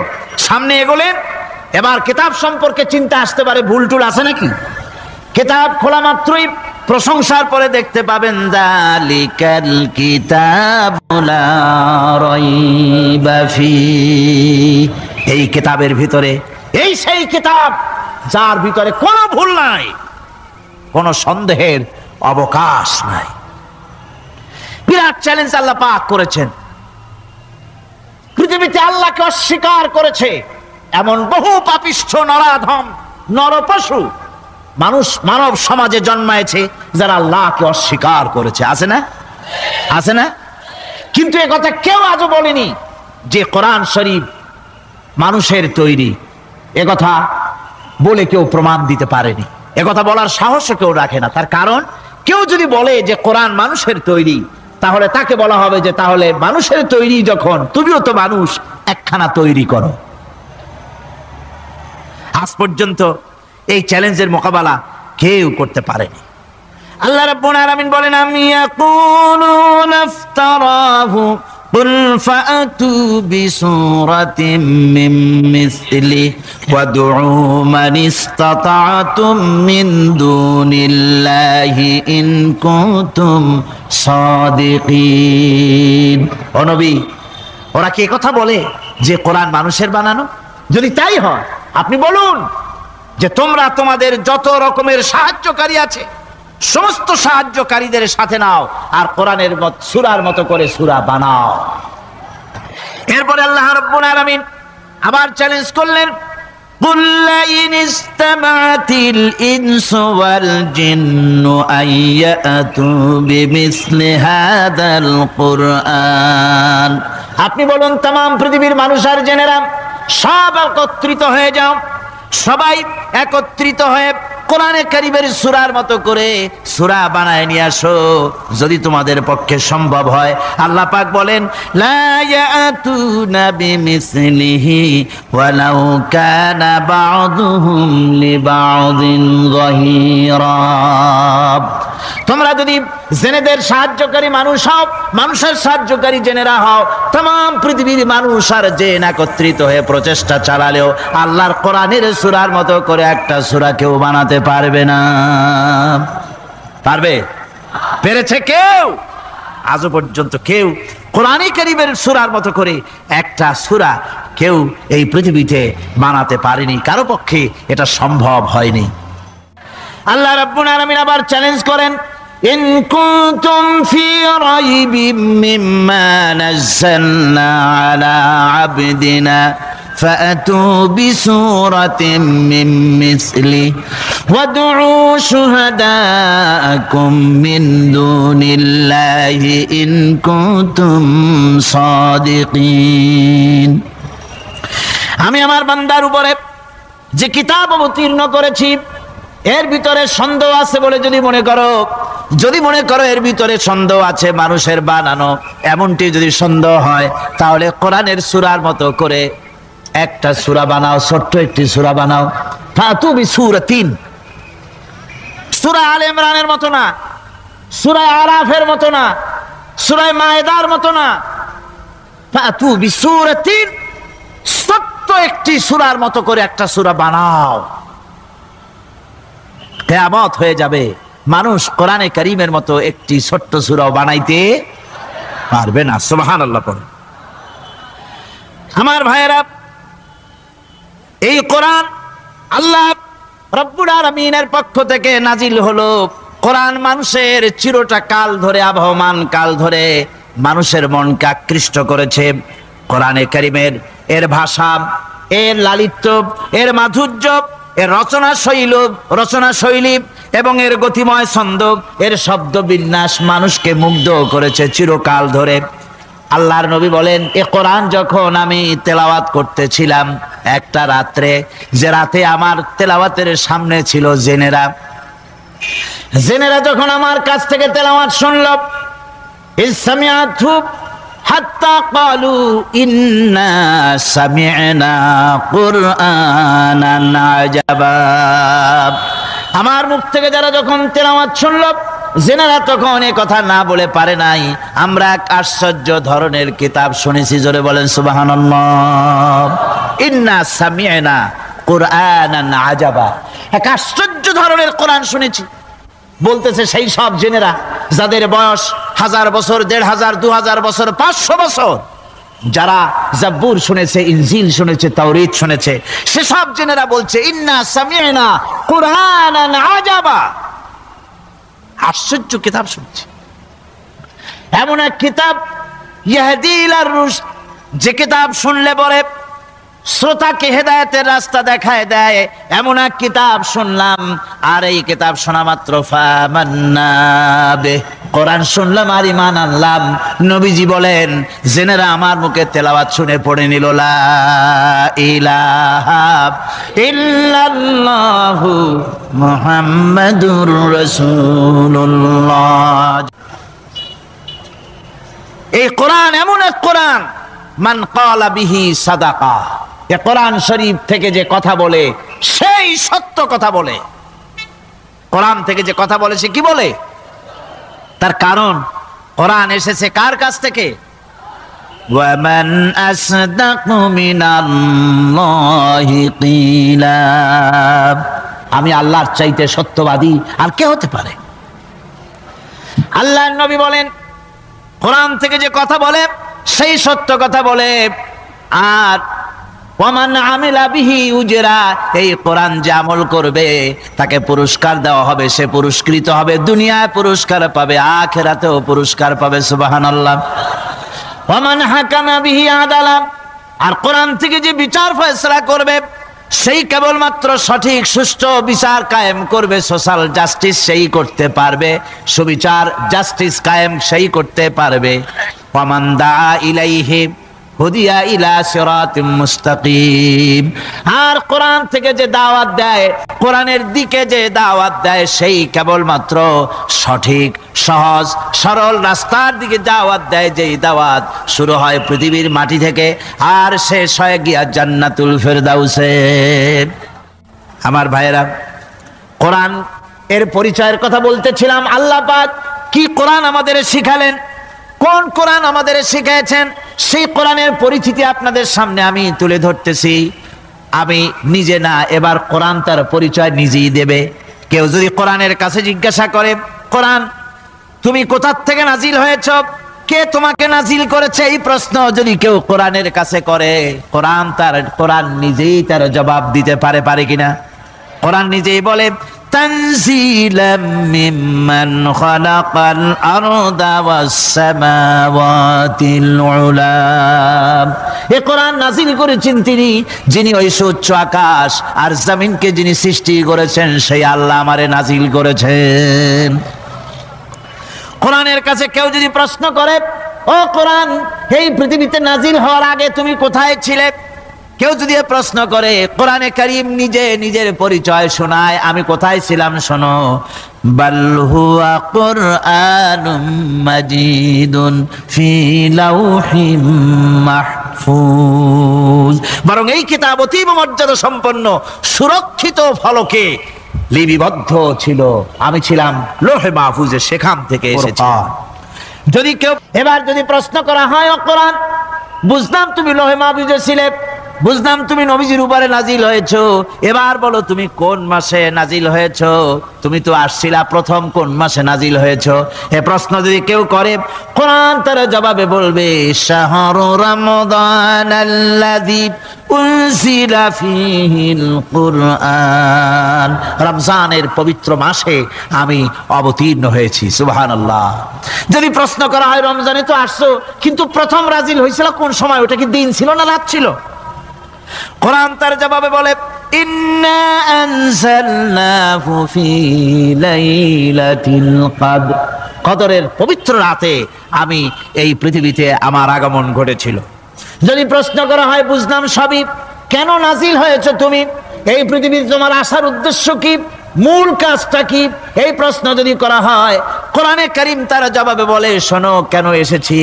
S1: সামনে এগোলেন, এবার কিতাব সম্পর্কে চিন্তা আসতে পারে ভুল টুল আছে নাকি। কিতাব খোলা মাত্রই প্রশংসার পরে দেখতে পাবেন যালিকাল কিতাবু লা রাইবা ফি। এই কিতাবের ভিতরে, এই সেই কিতাব যার ভিতরে কোনো ভুল নাই, কোনো সন্দেহের অবকাশ নাই। বিরাট চ্যালেঞ্জ আল্লাহ পাক করেছেন। পৃথিবীতে আল্লাহকে অস্বীকার করেছে এমন বহু পাপিষ্ঠ নরাধম নরপশু মানুষ মানব সমাজে জন্মায়েছে যারা আল্লাহকে অস্বীকার করেছে। আছে না? আছে না? কিন্তু এ কথা কেউ আজও বলেনি যে কোরআন শরীফ মানুষের তৈরি। এ কথা বলে কেউ প্রমাণ দিতে পারেনি। এ কথা বলার সাহসও কেউ রাখে না। তার কারণ কেউ যদি বলে যে কোরআন মানুষের তৈরি, তাহলে তাকে বলা হবে যে তাহলে মানুষের তৈরি যখন, তুমিও তো মানুষ, একখানা তৈরি করো। আজ পর্যন্ত এই চ্যালেঞ্জের মোকাবেলা কেউ করতে পারেনি। আল্লাহ রাব্বুল আলামিন বলেন আম ইয়াকুলুনা ইফতারাহু
S2: قل فأتوا بسورة من مثله وادعوا من استطعتم من دون الله إن كنتم صادقين। ও নবী, ওরা কি কথা বলে যে কোরআন মানুষের বানানো? যদি তাই হয় আপনি বলুন যে তোমরা তোমাদের যত রকমের সাহায্যকারী আছে সমস্ত সাহায্যকারীদের সাথে নাও আর কোরআনের সূরার মতো করে সূরা বানাও। এরপরে আল্লাহ রাব্বুল আলামিন আবার চ্যালেঞ্জ করলেন, قل لئن استمعت الإنس والجن أن يأتوا بمثل هذا القرآن। আপনি বলুন तमाम পৃথিবীর মানুষ আর জেনেরা সব একত্রিত হয়ে যাও, সবাই একত্রিত হয়ে কোরআনে কারীমের সূরার মতো করে সূরা বানায় নিয়ে আসো যদি তোমাদের পক্ষে সম্ভব হয়। আল্লাহ পাক বলেন, লা ইয়াতুনা বিমিসলিহি ওয়ালাউ কানা বা'দুহুম লিবা'দিন যাহিরা। তোমরা যদি জেনেদের সাহায্যকারী মানুষ হও, মানুষের সাহায্যকারী জেনেরা হও, तमाम পৃথিবীর মানুষ আর জেন একত্রিত হয়ে প্রচেষ্টা চালালেও আল্লাহর কোরআনের সূরার মতো করে একটা সূরা কেউ বানাতে পারবে না। পারবে? পেরেছে কেউ? আজও পর্যন্ত কেউ কোরআনে কারীমের সূরার মতো করে একটা সূরা কেউ এই পৃথিবীতে বানাতে পারেনি, কারো পক্ষে এটা সম্ভব হয়নি। আল্লাহ রাব্বুল আলামিন আবার চ্যালেঞ্জ করেন, ইন কুনতুম ফি রাইবিম মিম্মা নাযালনা আলা আবদিনা ফাআতু বিসূরাতিন মিন মিসলি ওয়াদউ শুহাদাআকুম মিন দুনিল্লাহি ইন কুনতুম সাদিকিন। আমি আমার বান্দার উপরে যে কিতাব অবতীর্ণ করেছি এর ভিতরে সন্দেহ আছে বলে যদি মনে করো এর ভিতরে সন্দেহ আছে মানুষের বানানো, এমনটি যদি সন্দেহ হয় তাহলে কোরআনের সূরার মতো করে একটা সূরা বানাও, ছোট্ট একটি সূরা বানাও। ফাতু বিসূরাতিন, সূরা আলে ইমরানের মতো না, সূরা আরাফের মতো না, সূরা মায়েদার মতো না। ফাতু বিসূরাতিন, ছোট্ট একটি সূরার মতো করে একটা সূরা বানাও। কিয়ামত হয়ে যাবে, মানুষ কোরআনে কারীমের মতো একটি ছোট্ট সূরাও বানাইতে পারবে না। সুবহানাল্লাহ পড়ে। আমার ভাইয়েরা, এই কোরআন আল্লাহ রাব্বুল আলামিনের পক্ষ থেকে নাজিল হলো। কোরআন মানুষের চিরটা কাল ধরে, আবহমান কাল ধরে মানুষের মনকে আকৃষ্ট করেছে। কোরআনে কারীমের এর ভাষা, এর লালিত্য, এর মাধুর্য, এর রচনা শৈলী এবং এর গতিময় ছন্দ, এর শব্দ বিন্যাস মানুষকে মুগ্ধ করেছে চিরকাল ধরে। আল্লাহর নবী বলেন, এ কোরআন যখন আমি তেলাওয়াত করতেছিলাম একটা রাত্রে, যে রাতে আমার তেলাওয়াতের সামনে ছিল জেনেরা যখন আমার কাছ থেকে তেলাওয়াত শুনল, ইসসামিআতু হাত্তা ক্বালু ইন্না সামি'না কুরআনান আজাবা। আমার মুখ থেকে যারা যখন তেলাওয়াত শুনল, জেনেরা তখন এই কথা না বলে পারে নাই, আমরা এক আশ্চর্য ধরনের কিতাব শুনেছি। জোরে বলেন সুবহানাল্লাহ। ইন্না সামি'না কুরআনান আজাবা, এক আশ্চর্য ধরনের কোরআন শুনেছি। বলতেছে সেই সব জেনেরা যাদের বয়স 1000 বছর, 1500, 2000 বছর, 500 বছর, যারা জাব্বুর শুনেছে, ইনজিল শুনেছে, তাওরীত শুনেছে, সেসব জেনেরা বলছে ইন্না সামি'না কুরআনান আজাবা, আশ্চর্য কিতাব শুনছি। এমন এক কিতাব ইয়াহদি ইলার রুশদ, যে কিতাব শুনলে পরে শ্রোতাকে হেদায়েতের রাস্তা দেখায় দেয়, এমন এক কিতাব শুনলাম। আর এই কিতাব শোনা মাত্র ফামান্না বে, কোরআন শুনলাম আর ঈমান আনলাম। নবীজি বলেন, জেনেরা আমার মুখে তেলাওয়াত শুনে পড়ে নিল লা ইলাহা ইল্লাল্লাহু মুহাম্মাদুর রাসূলুল্লাহ। এই কোরআন এমন এক কোরআন, মান ক্বালা বিহি সাদাকা, এ কোরআন শরীফ থেকে যে কথা বলে সেই সত্য কথা বলে। কোরআন থেকে যে কথা বলে সে কি বলে? তার কারণ কোরআন এসেছে কার কাছ থেকে? ومن أصدق من الله قيلا। আমি আল্লাহর চাইতে সত্যবাদী আর কে হতে পারে? আল্লাহর নবী বলেন, কোরআন থেকে যে কথা বলে সেই সত্য কথা বলে, আর ওয়ামান আমিলা বিহি উজরা, এই কোরআন যে আমল করবে তাকে পুরস্কার দেওয়া হবে, সে পুরস্কৃত হবে, দুনিয়ায় পুরস্কার পাবে, আখিরাতেও পুরস্কার পাবে। সুবহানাল্লাহ। ওয়ামান হাকামা বিহি আদালা, আর কোরআন থেকে যে বিচার ফয়সালা করবে সেই কেবলমাত্র সঠিক সুষ্ঠু বিচার কায়েম করবে, সোশ্যাল জাস্টিস সেই করতে পারবে, সুবিচার জাস্টিস কায়েম সেই করতে পারবে। ওয়ামান দা ইলাইহি হুদিয়া ইলা সিরাতিম মুস্তাকিম, আর কোরআন থেকে যে দাওয়াত দেয়, কোরআনের দিকে যে দাওয়াত দেয় সেই কেবলমাত্র সঠিক সহজ সরল রাস্তার দিকে দাওয়াত দেয়, যেই দাওয়াত শুরু হয় পৃথিবীর মাটি থেকে আর শেষ হয় গিয়া জান্নাতুল ফেরদাউসে। আমার ভাইয়েরা, কোরআন এর পরিচয়ের কথা বলতেছিলাম। আল্লাহ পাক কি কোরআন আমাদের শিখালেন, কোন কোরআন আমাদের শিখিয়েছেন, সেই কোরআনের পরিচিতি আপনাদের সামনে আমি তুলে ধরতেছি। আমি নিজে না, এবার কোরআন তার পরিচয় নিজেই দেবে। কেউ যদি কোরআনের কাছে জিজ্ঞাসা করে, কোরআন তুমি কোথা থেকে নাজিল হয়েছ, কে তোমাকে নাজিল করেছে, এই প্রশ্ন যদি কেউ কোরআনের কাছে করে, কোরআন নিজেই তার জবাব দিতে পারে কিনা? কোরআন নিজেই বলে, তানজিলাম মিম্মান খালাকাল আরদা ওয়াস সামাওয়াতিল উলা। এই কোরআন নাযিল করেছেন তিনি, যিনি ওই সুউচ্চ আকাশ আর জমিনকে যিনি সৃষ্টি করেছেন, সেই আল্লাহ আমারে নাযিল করেছেন। কোরআনের কাছে কেউ যদি প্রশ্ন করে, ও কোরআন এই পৃথিবীতে নাযিল হওয়ার আগে তুমি কোথায় ছিলে, কেউ যদি প্রশ্ন করে, কোরআনে কারীম নিজে নিজের পরিচয় শোনায়, আমি কোথায় ছিলাম শোনো। বাল হুয়া কুরআনুম মাজিদুন ফি লাউহিম মাহফুজ, বরং এই কিতাব অতীব মর্যাদা সম্পন্ন সুরক্ষিত ফলকে লিপিবদ্ধ ছিল, আমি ছিলাম লৌহে মাহফুজে, সেখান থেকে এসেছি। যদি কেউ এবার যদি প্রশ্ন করা হয়, ও কোরআন বুঝলাম তুমি লৌহে মাহফুজে ছিলে, বুঝলাম তুমি নবীজির উপরে নাজিল হয়েছো, এবার বলো তুমি কোন মাসে নাজিল হয়েছো, তুমি তো আসছিলা প্রথম কোন মাসে নাজিল হয়েছো, এ প্রশ্ন যদি কেউ করে, কোরআন তার জবাবে বলবে, শাহরু রমাদানাল্লাযী উনজিলা ফীহিল কুরআন, রমজানের পবিত্র মাসে আমি অবতীর্ণ হয়েছি। সুবহানাল্লাহ। যদি প্রশ্ন করা হয়, রমজানে তো আসছো, কিন্তু প্রথম নাজিল হয়েছিল কোন সময়, ওটা কি দিন ছিল না রাত ছিল? কোরআন তার জবাবে বলে, ইন্না আনজালনাহু ফি লাইলাতিল কদর, কদরের পবিত্র রাতে আমি এই পৃথিবীতে আমার আগমন ঘটেছিল। যদি প্রশ্ন করা হয়, বুঝলাম সবই, কেন নাজিল হয়েছে তুমি, এই পৃথিবীতে তোমার আসার উদ্দেশ্য কি, মূল কাজটা কি, এই প্রশ্ন যদি করা হয়, কোরআনে কারীম তার জবাবে বলে, শোনো কেন এসেছি,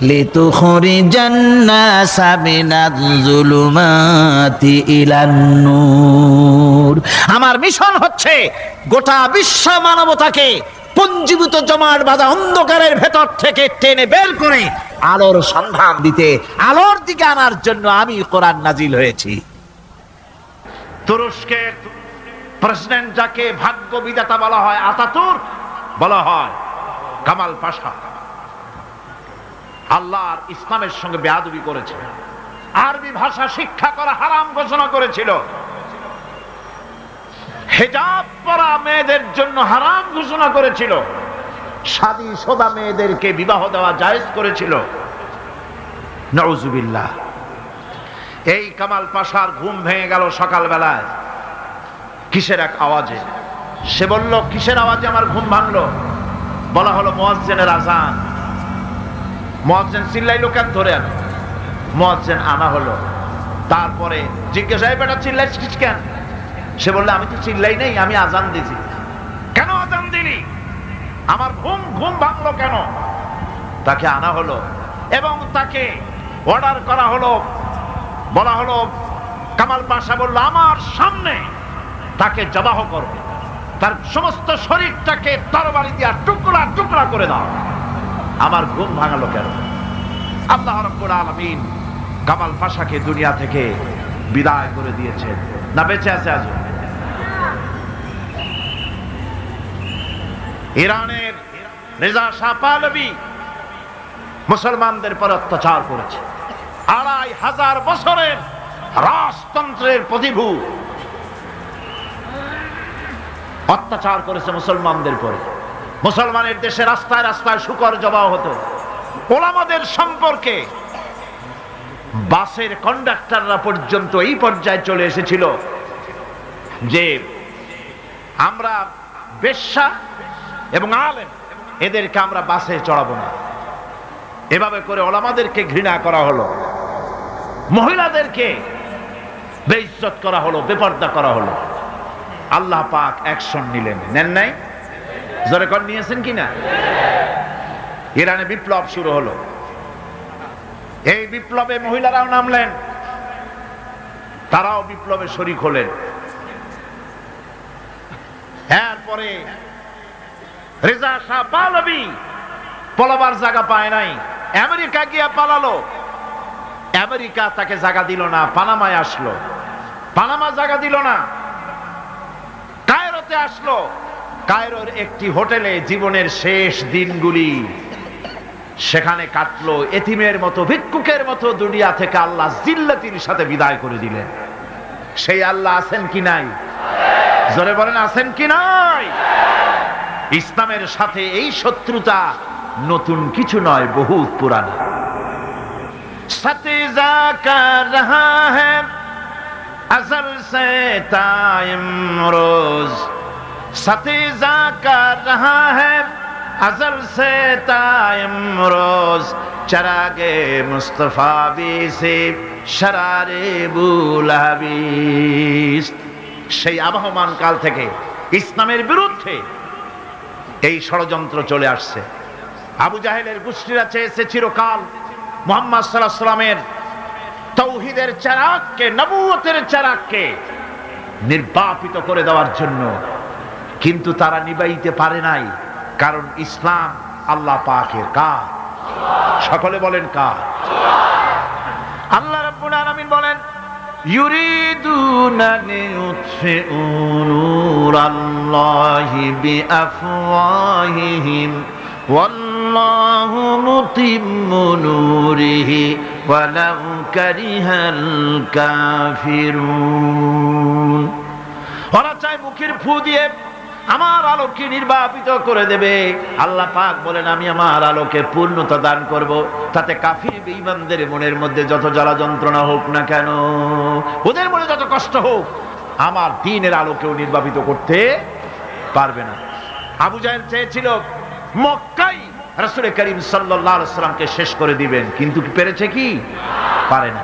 S2: লিতুখরিজান নাসা মিনাজ যুলুমাতি ইলান নূর, আমার মিশন হচ্ছে গোটা বিশ্ব মানবতাকে পুঞ্জীভূত জমাট বাঁধা অন্ধকারের ভেতর থেকে টেনে বের করে আলোর সন্ধান দিতে, আলোর দিকে আনার জন্য আমি কোরআন নাজিল হয়েছি।
S1: তুরস্কের প্রেসিডেন্ট যাকে ভাগ্য বিধাতা বলা হয়, আতাতুর্ক বলা হয়, কামাল পাশা, আল্লাহর ইসলামের সঙ্গে বেয়াদবি করেছে, আরবি ভাষা শিক্ষা করা হারাম ঘোষণা করেছিল, হিজাব পরা মেয়েদের জন্য হারাম ঘোষণা করেছিল, শাদী শোদা মেয়েদেরকে বিবাহ দেওয়া জায়েজ করেছিল। নাউজুবিল্লাহ। এই কামাল পাশার ঘুম ভেঙে গেল সকালবেলায় কিসের এক আওয়াজে। সে বলল, কিসের আওয়াজে আমার ঘুম ভাঙলো? বলা হলো মুয়াজ্জিনের আযান। মুয়াজ্জিন চিল্লাইলো, কেন ধরে আনো। মুয়াজ্জিন আনা হলো। তারপরে জিজ্ঞাসা, এই বেটা চিল্লাইছিস কেন? সে বলল, আমি তো চিল্লাই নাই, আমি আযান দিছি। কেন আযান দিলি? আমার ঘুম ভাঙলো কেন? তাকে আনা হলো এবং তাকে অর্ডার করা হলো, বলা হলো, কামাল পাশা বলল, আমার সামনে তাকে জবাহ করো, তার সমস্ত শরীরটাকে তরবারি দিয়া টুকরা টুকরা করে দাও। আমার ঘুম ভাঙালো কেন? আল্লাহ রাব্বুল আলামিন কামাল পাশাকে দুনিয়া থেকে বিদায় করে দিয়েছেন, না বেঁচে আছে আজ? ইরানের রেজা শাহ পাহলভী মুসলমানদের পর অত্যাচার করেছে। 2500 বছরের রাজতন্ত্রের প্রতিভূ অত্যাচার করেছে মুসলমানদের পরে। মুসলমানের দেশে রাস্তায় রাস্তায় শুকর জবাহ হতো। ওলামাদের সম্পর্কে বাসের কন্ডাক্টররা পর্যন্ত এই পর্যায়ে চলে এসেছিল যে আমরা বেশ্যা এবং আলেম এদেরকে আমরা বাসে চড়াবো না। এভাবে করে ওলামাদেরকে ঘৃণা করা হলো, মহিলাদেরকে বেইজ্জত করা হলো, বেপর্দা করা হলো। আল্লাহ পাক অ্যাকশন নিলেন, নেন নাই? জোরে কর, নিয়েছেন কিনা? ইরানে বিপ্লব শুরু হলো। এই বিপ্লবে মহিলারাও নামলেন, তারাও বিপ্লবে শরীক হলেন। এরপরে রেজা শাহ পাহলভী পলাবার জায়গা পায় নাই, আমেরিকা গিয়া পালালো। আমেরিকা তাকে জায়গা দিল না, পানামায় আসলো, পানামা জায়গা দিল না। কায়রোতে আসলো, কায়রোর একটি হোটেলে জীবনের শেষ দিনগুলি সেখানে কাটলো। এতিমের মতো, ভিক্ষুকের মতো দুনিয়া থেকে আল্লাহ জিল্লাতির সাথে বিদায় করে দিলেন। সেই আল্লাহ আছেন কি নাই? জোরে বলেন, আছেন কি নাই? ইসলামের সাথে এই শত্রুতা নতুন কিছু নয়, বহুত পুরানা। সতিজা কর রহা হ্যায় अज़ल से ताइमरोज, सतीजा कर रहा है अज़ल से ताइमरोज, चरागे मुस्तफा भी से शरारे बुलहबीस। সেই আবহমান কাল থেকে ইসলামের বিরুদ্ধে এই ষড়যন্ত্র চলে আসছে। আবু জাহেলের গোষ্ঠীরা চেয়েছে চিরকাল মুহাম্মদ সাল্লাল্লাহু আলাইহি ওয়াসাল্লামের তাওহীদের চারাককে, নবুয়তের চারাককে নির্বাপিত করে দেওয়ার জন্য, কিন্তু তারা নিবাইতে পারে নাই। কারণ ইসলাম আল্লাহ পাকের কাজ। সকলে বলেন কাজ। আল্লাহ রাব্বুল আলামিন বলেন, ইউরিদুনা লিইউতফিউ নূরাল্লাহি বিআফওয়াহিহিম ওয়াল্লাহু মুতিম্মু নূরিহি ওয়ালাউ কারিহাল কাফিরুন। ওরা চায় মুখের ফু দিয়ে আমার আলোকে নির্বাপিত করে দেবে। আল্লাহ পাক বলেন, আমি আমার আলোকে পূর্ণতা দান করব, তাতে কাফির বেঈমানদের মনের মধ্যে যত জ্বালা যন্ত্রণা হোক না কেন, ওদের মনে যত কষ্ট হোক, আমার দ্বীনের আলোকেও নির্বাপিত করতে পারবে না। আবু জাহেল চেয়েছিল মক্কায় রাসূল করিম সাল্লাল্লাহু আলাইহি ওয়াসাল্লামকে শেষ করে দিবেন, কিন্তু পেরেছে কি? পারে না।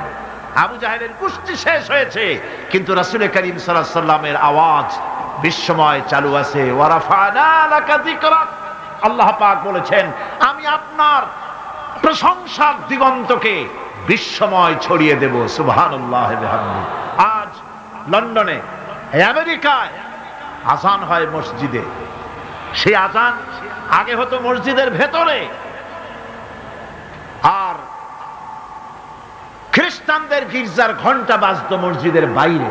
S1: আবু জাহেলের গোষ্ঠী শেষ হয়েছে, কিন্তু রাসূল করিম সাল্লাল্লাহু আলাইহি ওয়াসাল্লামের আওয়াজ বিশ্বময় চালু আছে। ওয়ারাফানা লাকা যিকরাক, আল্লাহ পাক বলেছেন, আমি আপনার প্রশংসার দিগন্তকে বিশ্বময় ছড়িয়ে দেব। সুবহানাল্লাহ ওয়া বিহামদিহি। আজ লন্ডনে, আমেরিকায় আযান হয় মসজিদে। সেই আযান আগে হতো মসজিদের ভেতরে, আর খ্রিস্টানদের গির্জার ঘন্টা বাজতো মসজিদের বাইরে।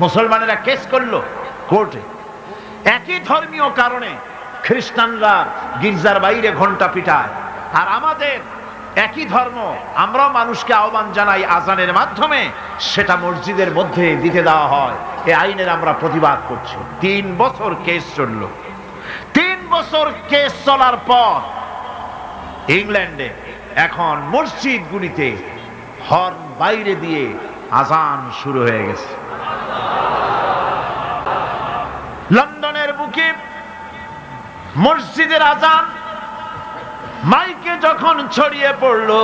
S1: মুসলমানেরা কেস করলো কোর্টে, একই ধর্মীয় কারণে খ্রিস্টানরা গির্জার বাইরে ঘন্টা পিটায়, আর আমাদের একই ধর্ম, আমরাও মানুষকে আহ্বান জানাই আযানের মাধ্যমে, সেটা মসজিদের মধ্যে দিতে দেওয়া হয়। এই আইনের আমরা প্রতিবাদ করছি। 3 বছর কেস চলল। 3 বছর কেস চলার পর ইংল্যান্ডে এখন মসজিদগুলিতে হর্ন বাইরে দিয়ে আযান শুরু হয়ে গেছে। লন্ডনের বুকে মসজিদের আযান মাইকে যখন ছড়িয়ে পড়লো,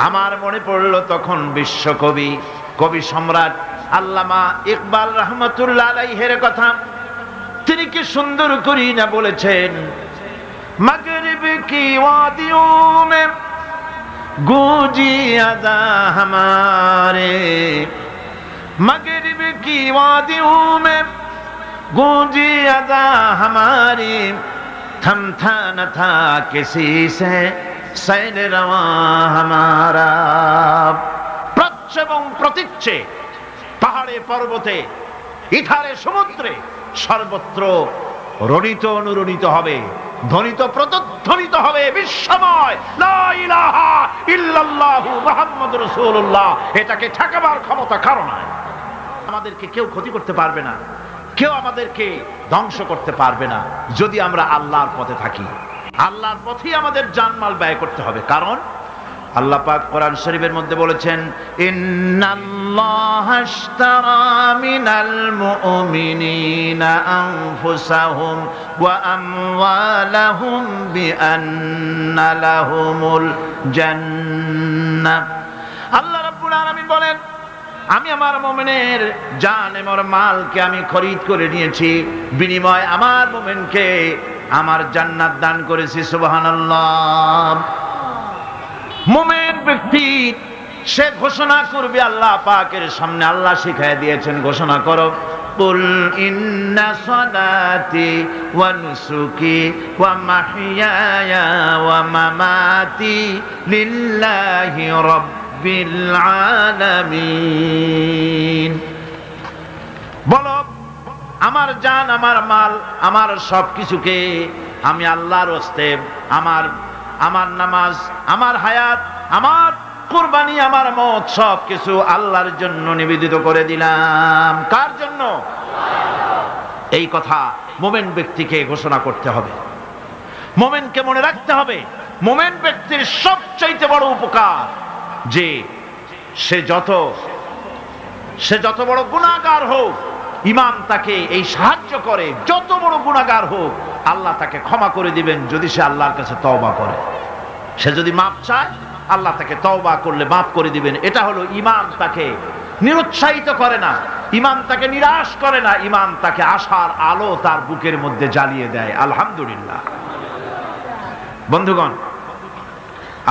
S1: আমার মনে পড়লো তখন বিশ্বকবি, কবি সম্রাট আল্লামা ইকবাল রহমতুল্লাহ আলাইহির কথা। তিনি কি সুন্দর করি না বলেছেন, মাগরিব কি ওয়াদিও মে গूंजी अदा हमारे, मगरिब की वादियों में गूंजी अदा हमारी, थमथा न था किसी से सैल रवा हमारा। প্রাচ্য এবং প্রতীচ্যে, পাহাড়ে পর্বতে, ইথারে সমুদ্রে, সর্বত্র রণিত অনুরণিত হবে, ধ্বনিত প্রতিধ্বনিত হবে বিশ্বময় লা ইলাহা ইল্লাল্লাহু মুহাম্মাদুর রাসূলুল্লাহ। এটাকে ঠেকাবার ক্ষমতা কারো নাই। আমাদেরকে কেউ ক্ষতি করতে পারবে না, কেউ আমাদেরকে ধ্বংস করতে পারবে না যদি আমরা আল্লাহর পথে থাকি। আল্লাহর পথেই আমাদের জানমাল ব্যয় করতে হবে। কারণ আল্লাহ পাক কোরআন শরীফের মধ্যে বলেছেন, ইন্নাল্লাহা আশতারা মিনাল মুমিনিনা আনফুসাহুম ওয়া আমওয়ালাহুম বিআন্না লাহুমুল জান্নাহ। আল্লাহ রাব্বুল আলামিন বলেন, আমি আমার মুমিনের জান এবং মালকে আমি খরিদ করে নিয়েছি, বিনিময়ে আমার মুমিনকে আমার জান্নাত দান করেছি। সুবহানাল্লাহ। মুমিন ব্যক্তি সে ঘোষণা করবে আল্লাহ পাকের সামনে। আল্লাহ শিখায় দিয়েছেন, ঘোষণা করো, কুল ইন্না সালাতি ওয়া নুসুকি ওয়া মাহইয়ায়া ওয়া মামাতি লিল্লাহি রাব্বিল আলামিন। বলো, আমার জান, আমার মাল, আমার সবকিছুকে আমি আল্লাহর ওয়াস্তে, আমার নামাজ, আমার হায়াত, আমার কুরবানি, আমার মত, সবকিছু আল্লাহর জন্য নিবেদিত করে দিলাম। কার জন্য? এই কথা মুমিন ব্যক্তিকে ঘোষণা করতে হবে, মুমিনকে মনে রাখতে হবে। মুমিন ব্যক্তির সবচাইতে বড় উপকার যে সে যত বড় গুনাহগার হোক, ইমাম তাকে এই সাহায্য করে, যত বড় গুনাহগার হোক আল্লাহ তাকে ক্ষমা করে দিবেন যদি সে আল্লাহর কাছে তওবা করে। সে যদি মাপ চায়, আল্লাহ তাকে তওবা করলে মাফ করে দিবেন। এটা হলো ইমাম তাকে নিরুৎসাহিত করে না, ইমাম তাকে নিরাশ করে না, ইমাম তাকে আশার আলো তার বুকের মধ্যে জ্বালিয়ে দেয়। আলহামদুলিল্লাহ। বন্ধুগণ,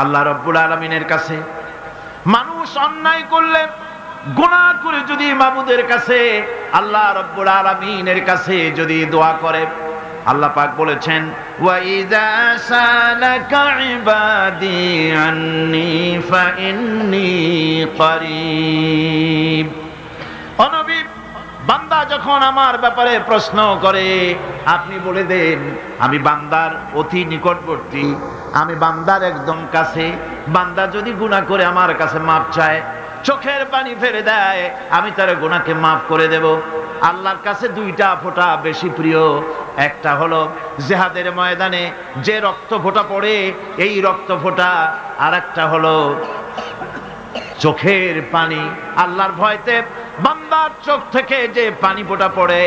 S1: আল্লাহ রাব্বুল আলামিনের কাছে মানুষ অন্যায় করলে, গুনাহ করে যদি মাবুদের কাছে, আল্লাহ রাব্বুল আলামিনের কাছে যদি দোয়া করে, আল্লাহ পাক বলেছেন, ওয়া ইযা সালাকা ইবাদি আন্নী ফাইন্নী করিব। ও নবী, বান্দা যখন আমার ব্যাপারে প্রশ্ন করে আপনি বলে দেন আমি বান্দার অতি নিকটবর্তী, আমি বান্দার একদম কাছে। বান্দা যদি গুনাহ করে আমার কাছে মাপ চায়, চোখের পানি ফেলে দেয়, আমি তার গুনাহকে মাফ করে দেব। আল্লাহর কাছে দুইটা ফোঁটা বেশি প্রিয়। একটা হলো জিহাদের ময়দানে যে রক্ত ফোঁটা পড়ে, এই রক্ত ফোঁটা, আর একটা হলো চোখের পানি। আল্লাহর ভয়তে বান্দার চোখ থেকে যে পানি ফোঁটা পড়ে,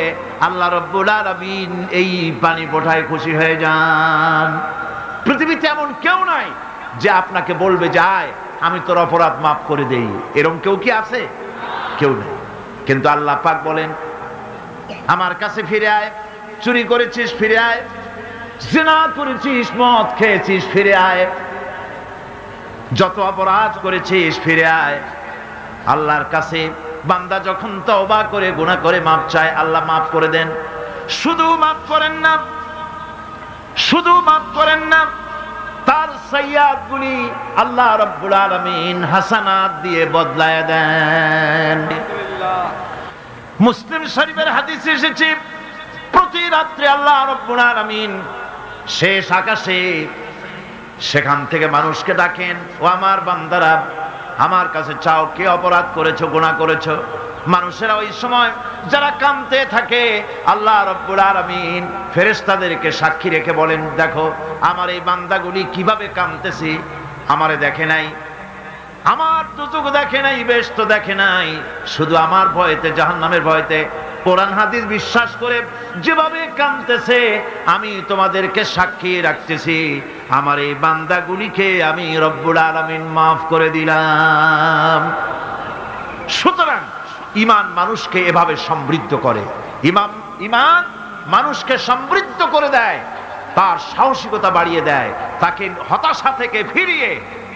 S1: আল্লাহ রাব্বুল আলামিন এই পানি ফোঁটায় খুশি হয়ে যান। পৃথিবীতে এমন কেউ নাই যে আপনাকে বলবে যে আয় আমি তোর অপরাধ মাফ করে দেই। এরকম কেউ কি আছে? কেউ নেই। কিন্তু আল্লাহ পাক বলেন, আমার কাছে ফিরে আয়, চুরি করেছিস ফিরে আয়, জিনা করেছিস, মদ খেয়েছিস ফিরে আয়, যত অপরাধ করেছিস ফিরে আয়। আল্লাহর কাছে বান্দা যখন তওবা করে গুনাহ করে মাফ চায়, আল্লাহ মাফ করে দেন। শুধু মাফ করেন না, শুধু মাফ করেন না, তার সাইয়্যাতগুলি আল্লাহ রাব্বুল আলামিন হাসানাত দিয়ে বদলায় দেন। মুসলিম শরীফের হাদিসে এসেছে, প্রতি রাত্রে আল্লাহ রাব্বুল আলামিন শেষ আকাশে সেখান থেকে মানুষকে ডাকেন, ও আমার বান্দারা আমার কাছে চাও, কে অপরাধ করেছো, গুনাহ করেছো। মানুষেরা ওই সময় যারা কাঁদতে থাকে, আল্লাহ রাব্বুল আলামিন ফেরেশতাদেরকে সাক্ষী রেখে বলেন, দেখো আমার এই বান্দাগুলি কিভাবে কাঁদতেছে, আমারে দেখে নাই, আমার দুচোখ দেখে নাই, বেহেশত দেখে নাই, শুধু আমার ভয়তে, জাহান্নামের ভয়তে, কোরআন হাদিস বিশ্বাস করে যেভাবে কাঁদতেছে, আমি তোমাদেরকে সাক্ষী রাখতেছি, আমার এই বান্দাগুলিকে আমি রব্বুল আলামিন মাফ করে দিলাম। সুতরাং ঈমান মানুষকে এভাবে সমৃদ্ধ করে, ঈমান মানুষকে সমৃদ্ধ করে দেয়, তার সাহসিকতা বাড়িয়ে দেয়, তাকে হতাশা থেকে ফিরিয়ে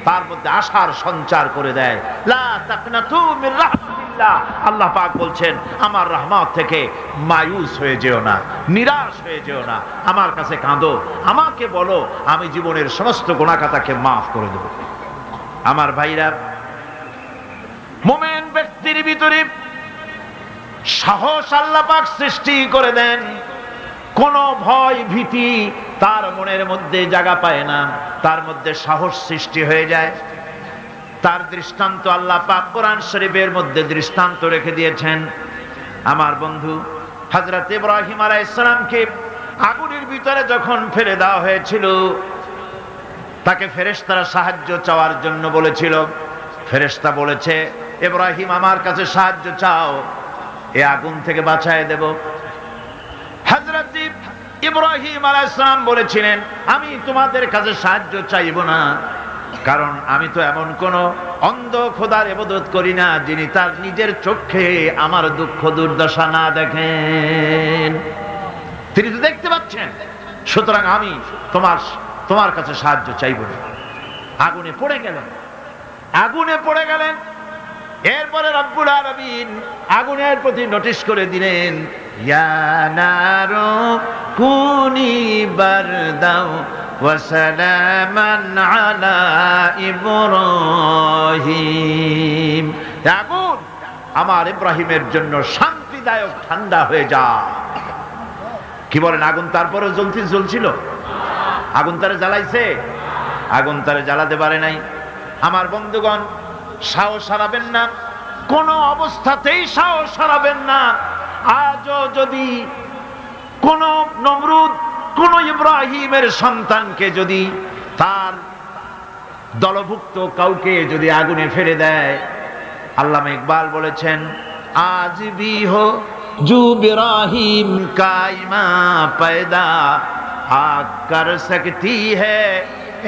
S1: তার মধ্যে আশার সঞ্চার করে দেয়। লা তাকনাতু মির রাহমাতিল্লাহ রহমাতিল্লাহ, আল্লাহ পাক বলছেন আমার রহমত থেকে মায়ুস হয়ে যেও না, নিরাশ হয়ে যেও না, আমার কাছে কাঁদো, আমাকে বলো, আমি জীবনের সমস্ত গুনাহ খাতাকে মাফ করে দেব। আমার ভাইরা, মুমিন ব্যক্তির ভিতরে সাহস আল্লাহ পাক সৃষ্টি করে দেন, কোন ভয় ভীতি তার মনের মধ্যে জায়গা পায় না, তার মধ্যে সাহস সৃষ্টি হয়ে যায়। তার দৃষ্টান্ত আল্লাহ পাক কোরআন শরীফের মধ্যে দৃষ্টান্ত রেখে দিয়েছেন। আমার বন্ধু হযরত ইব্রাহিম আলাইহিস সালামকে আগুনের ভিতরে যখন ফেলে দেওয়া হয়েছিল, তাকে ফেরেশতারা সাহায্য চাওয়ার জন্য বলেছিল। ফেরেশতা বলেছে, ইব্রাহিম আমার কাছে সাহায্য চাও, এই আগুন থেকে বাঁচায় দেব। হযরত ইব্রাহিম আলাইহিস সালাম বলেছিলেন, আমি তোমাদের কাছে সাহায্য চাইব না, কারণ আমি তো এমন কোন অন্ধ খোদার ইবাদত করি না যিনি তার নিজের চোখে আমার দুঃখ দুর্দশা না দেখেন। তিনি তো দেখতে পাচ্ছেন, সুতরাং আমি তোমার কাছে সাহায্য চাইব না। আগুনে পড়ে গেলেন, আগুনে পড়ে গেলেন। এরপরে রব্বুল আলামিন আগুনের প্রতি নোটিশ করে দিলেন, ইয়া নারু কুনি বারদাও ওয়া সালামান আলা ইব্রাহিম। আগুন আমার ইব্রাহিমের জন্য শান্তিদায়ক ঠান্ডা হয়ে যা। কি বলেন, আগুন তারপরে জ্বলছিল? আগুন তারে জ্বালাইছে? আগুন তারে জ্বালাতে পারে নাই। আমার বন্ধুগণ, সাহস হারাবেন না, কোন অবস্থাতেই সাহস হারাবেন না। আজও যদি কোন নমরুদ কোন ইব্রাহিমের সন্তানকে যদি তার দলভুক্ত কাউকে যদি আগুনে ফেলে দেয়, আল্লামা ইকবাল বলেছেন, আজ ভি হো জু ইব্রাহিম কাইমা পয়দা আগ কর সকতি হ্যায়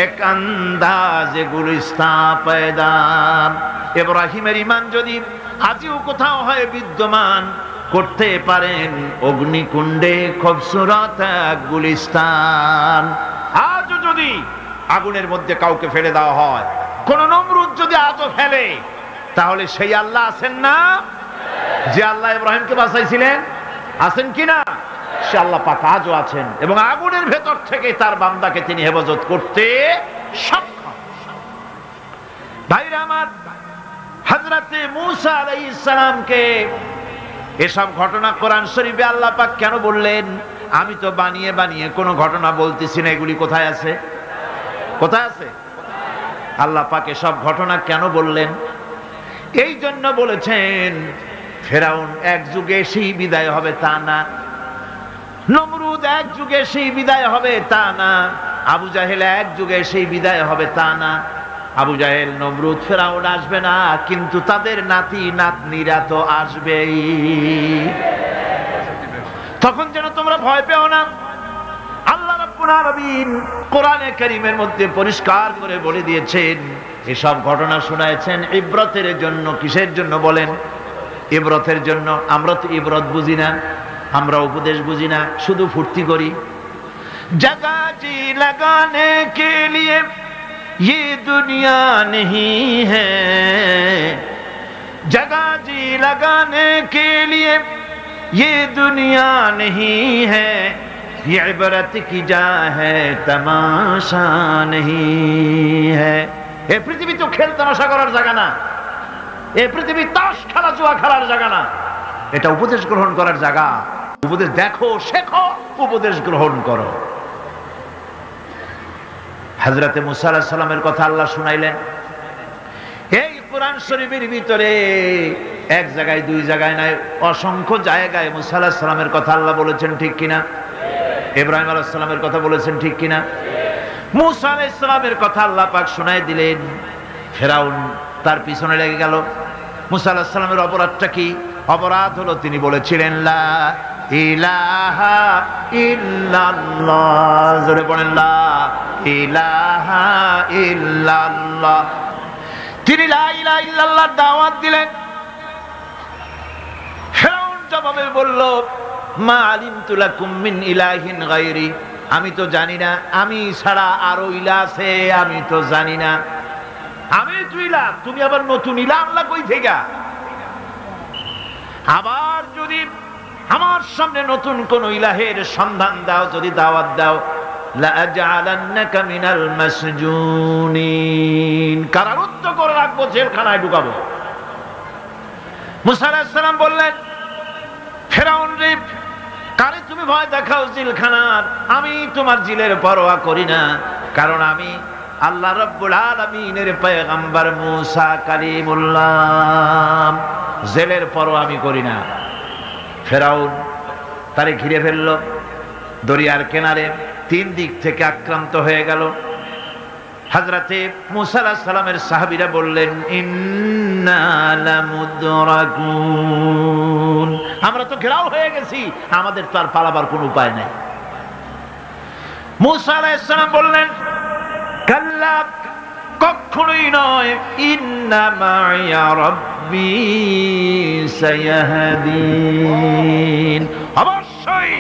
S1: এক আন্দাজ গুলিস্তা পয়দা। ইব্রাহিমের ঈমান যদি আজও কোথাও হয় বিদ্যমান, করতে পারেন অগ্নিকুণ্ডে খুবসুরত গুলিস্তান। আজও যদি আগুনের মধ্যে কাউকে ফেলে দেওয়া হয়, কোন নমরুদ যদি আজও ফেলে, তাহলে সেই আল্লাহ আছেন না যে আল্লাহ ইব্রাহিমকে বাঁচাইছিলেন? আছেন কিনা? সে আল্লাহ পাক আজও আছেন, এবং আগুনের ভেতর থেকে তার বান্দাকে তিনি হেফাজত করতে সক্ষম। ভাইরা আমার, হযরত মূসা আলাইহিস সালামকে এসব ঘটনা কোরআন শরীফে আল্লাহ পাক কেন বললেন? আমি তো বানিয়ে বানিয়ে কোনো ঘটনা বলতেছি না, এগুলি কোথায় আছে? কোথায় আছে? আল্লাহ পাক এসব ঘটনা কেন বললেন? এই জন্য বলেছেন, ফেরাউন এক যুগে সেই বিদায় হবে তা না, নমরুদ এক যুগে সেই বিদায় হবে তা না, আবু জাহেল এক যুগে সেই বিদায় হবে তা না। আবু জাহেল, নমরুদ, ফেরাউন আসবে না, কিন্তু তাদের নাতি নাতনিরা তো আসবেই। তখন যেন তোমরা ভয় পেও না। আল্লাহ রাব্বুল আলামিন কোরআনে কারীমের মধ্যে পরিষ্কার করে বলে দিয়েছেন, এসব ঘটনা শোনায়েছেন ইবরতের জন্য। কিসের জন্য বলেন? ইবরতের জন্য। আমরা তো ইবরত বুঝি না, আমরা উপদেশ বুঝি না, শুধু ফুর্তি করি। জগা জি লাগানে কে লিয়ে ये दुनिया नहीं है, जगह जी लगाने के लिए ये दुनिया नहीं है, ये इबरत की जा है तमाशा नहीं है। এ পৃথিবী তো খেল তামাশা করার জায়গা না, এ পৃথিবী তাস খেলা জুয়া খেলার জায়গা না, এটা উপদেশ গ্রহণ করার জায়গা। উপদেশ দেখো, শেখো, উপদেশ গ্রহণ করো। হযরতে মূসা আলাইহিস সালামের কথা আল্লাহ শুনাইলেন। এই কোরআন শরীফের ভিতরে এক জায়গায় দুই জায়গায় নয়, অসংখ্য জায়গায় মূসা আলাইহিস সালামের কথা আল্লাহ বলেছেন, ঠিক কিনা? ইব্রাহিম আলাইহিস সালামের কথা বলেছেন, ঠিক কিনা? মূসা আলাইহিস সালামের কথা আল্লাহ পাক শুনাই দিলেন। ফেরাউন তার পিছনে লেগে গেল। মূসা আলাইহিস সালামের অপরাধটা কি? অপরাধ হলো তিনি বলেছিলেন লা ইলাহা ইল্লাল্লাহ। জোরে বলেন লা ইলাহা ইল্লাল্লাহ। তিনি লা ইলাহা ইল্লাল্লাহর দাওয়াত দিলেন। ফেরাউন জবাবে বলল, মা আলিমতু লাকুম মিন ইলাহিন গায়রি, আমি তো জানি না, আমি ছাড়া আরো ইলাহ আছে, আমি তো জানি না। আমি তো ইলাহ, তুমি আবার নতুন ইলাহ আনলা কই থেকে? আবার যদি আমার সামনে নতুন কোন ইলাহের সন্ধান দাও, যদি দাওয়াত দাও, লাআজআলান্নাকা মিনাল মাসজুনিন, কারারুদ্ধ করে রাখবো, জেলখানায় ঢুকাবো। মুসা আলাইহিস সালাম বললেন, ফেরাউন রে, কারে তুমি ভয় দেখাও জেলখানার? আমি তোমার জিলের পরোয়া করি না, কারণ আমি আল্লাহ রাব্বুল আলামিনের পয়গম্বর মুসা কালিমুল্লাহ, জেলের পরোয়া আমি করি না। ফেরাউন তারে ঘিরে ফেলল, দরিয়ার কিনারে 3 দিক থেকে আক্রান্ত হয়ে গেল। হযরতে মুসা আলাইহিস সালামের সাহাবীরা বললেন, ইন্না লামুদরাকুন, আমরা তো ঘেরাও হয়ে গেছি, আমাদের তো আর পালাবার কোনো উপায় নাই। মুসা আলাইহিস সালাম বললেন, কাল্লা, কখনোই নয়, ইন্না মাইয়া রাব্বি সায়াহদিন, অবশ্যই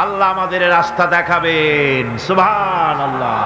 S1: আল্লাহ আমাদের রাস্তা দেখাবেন। সুবহানাল্লাহ।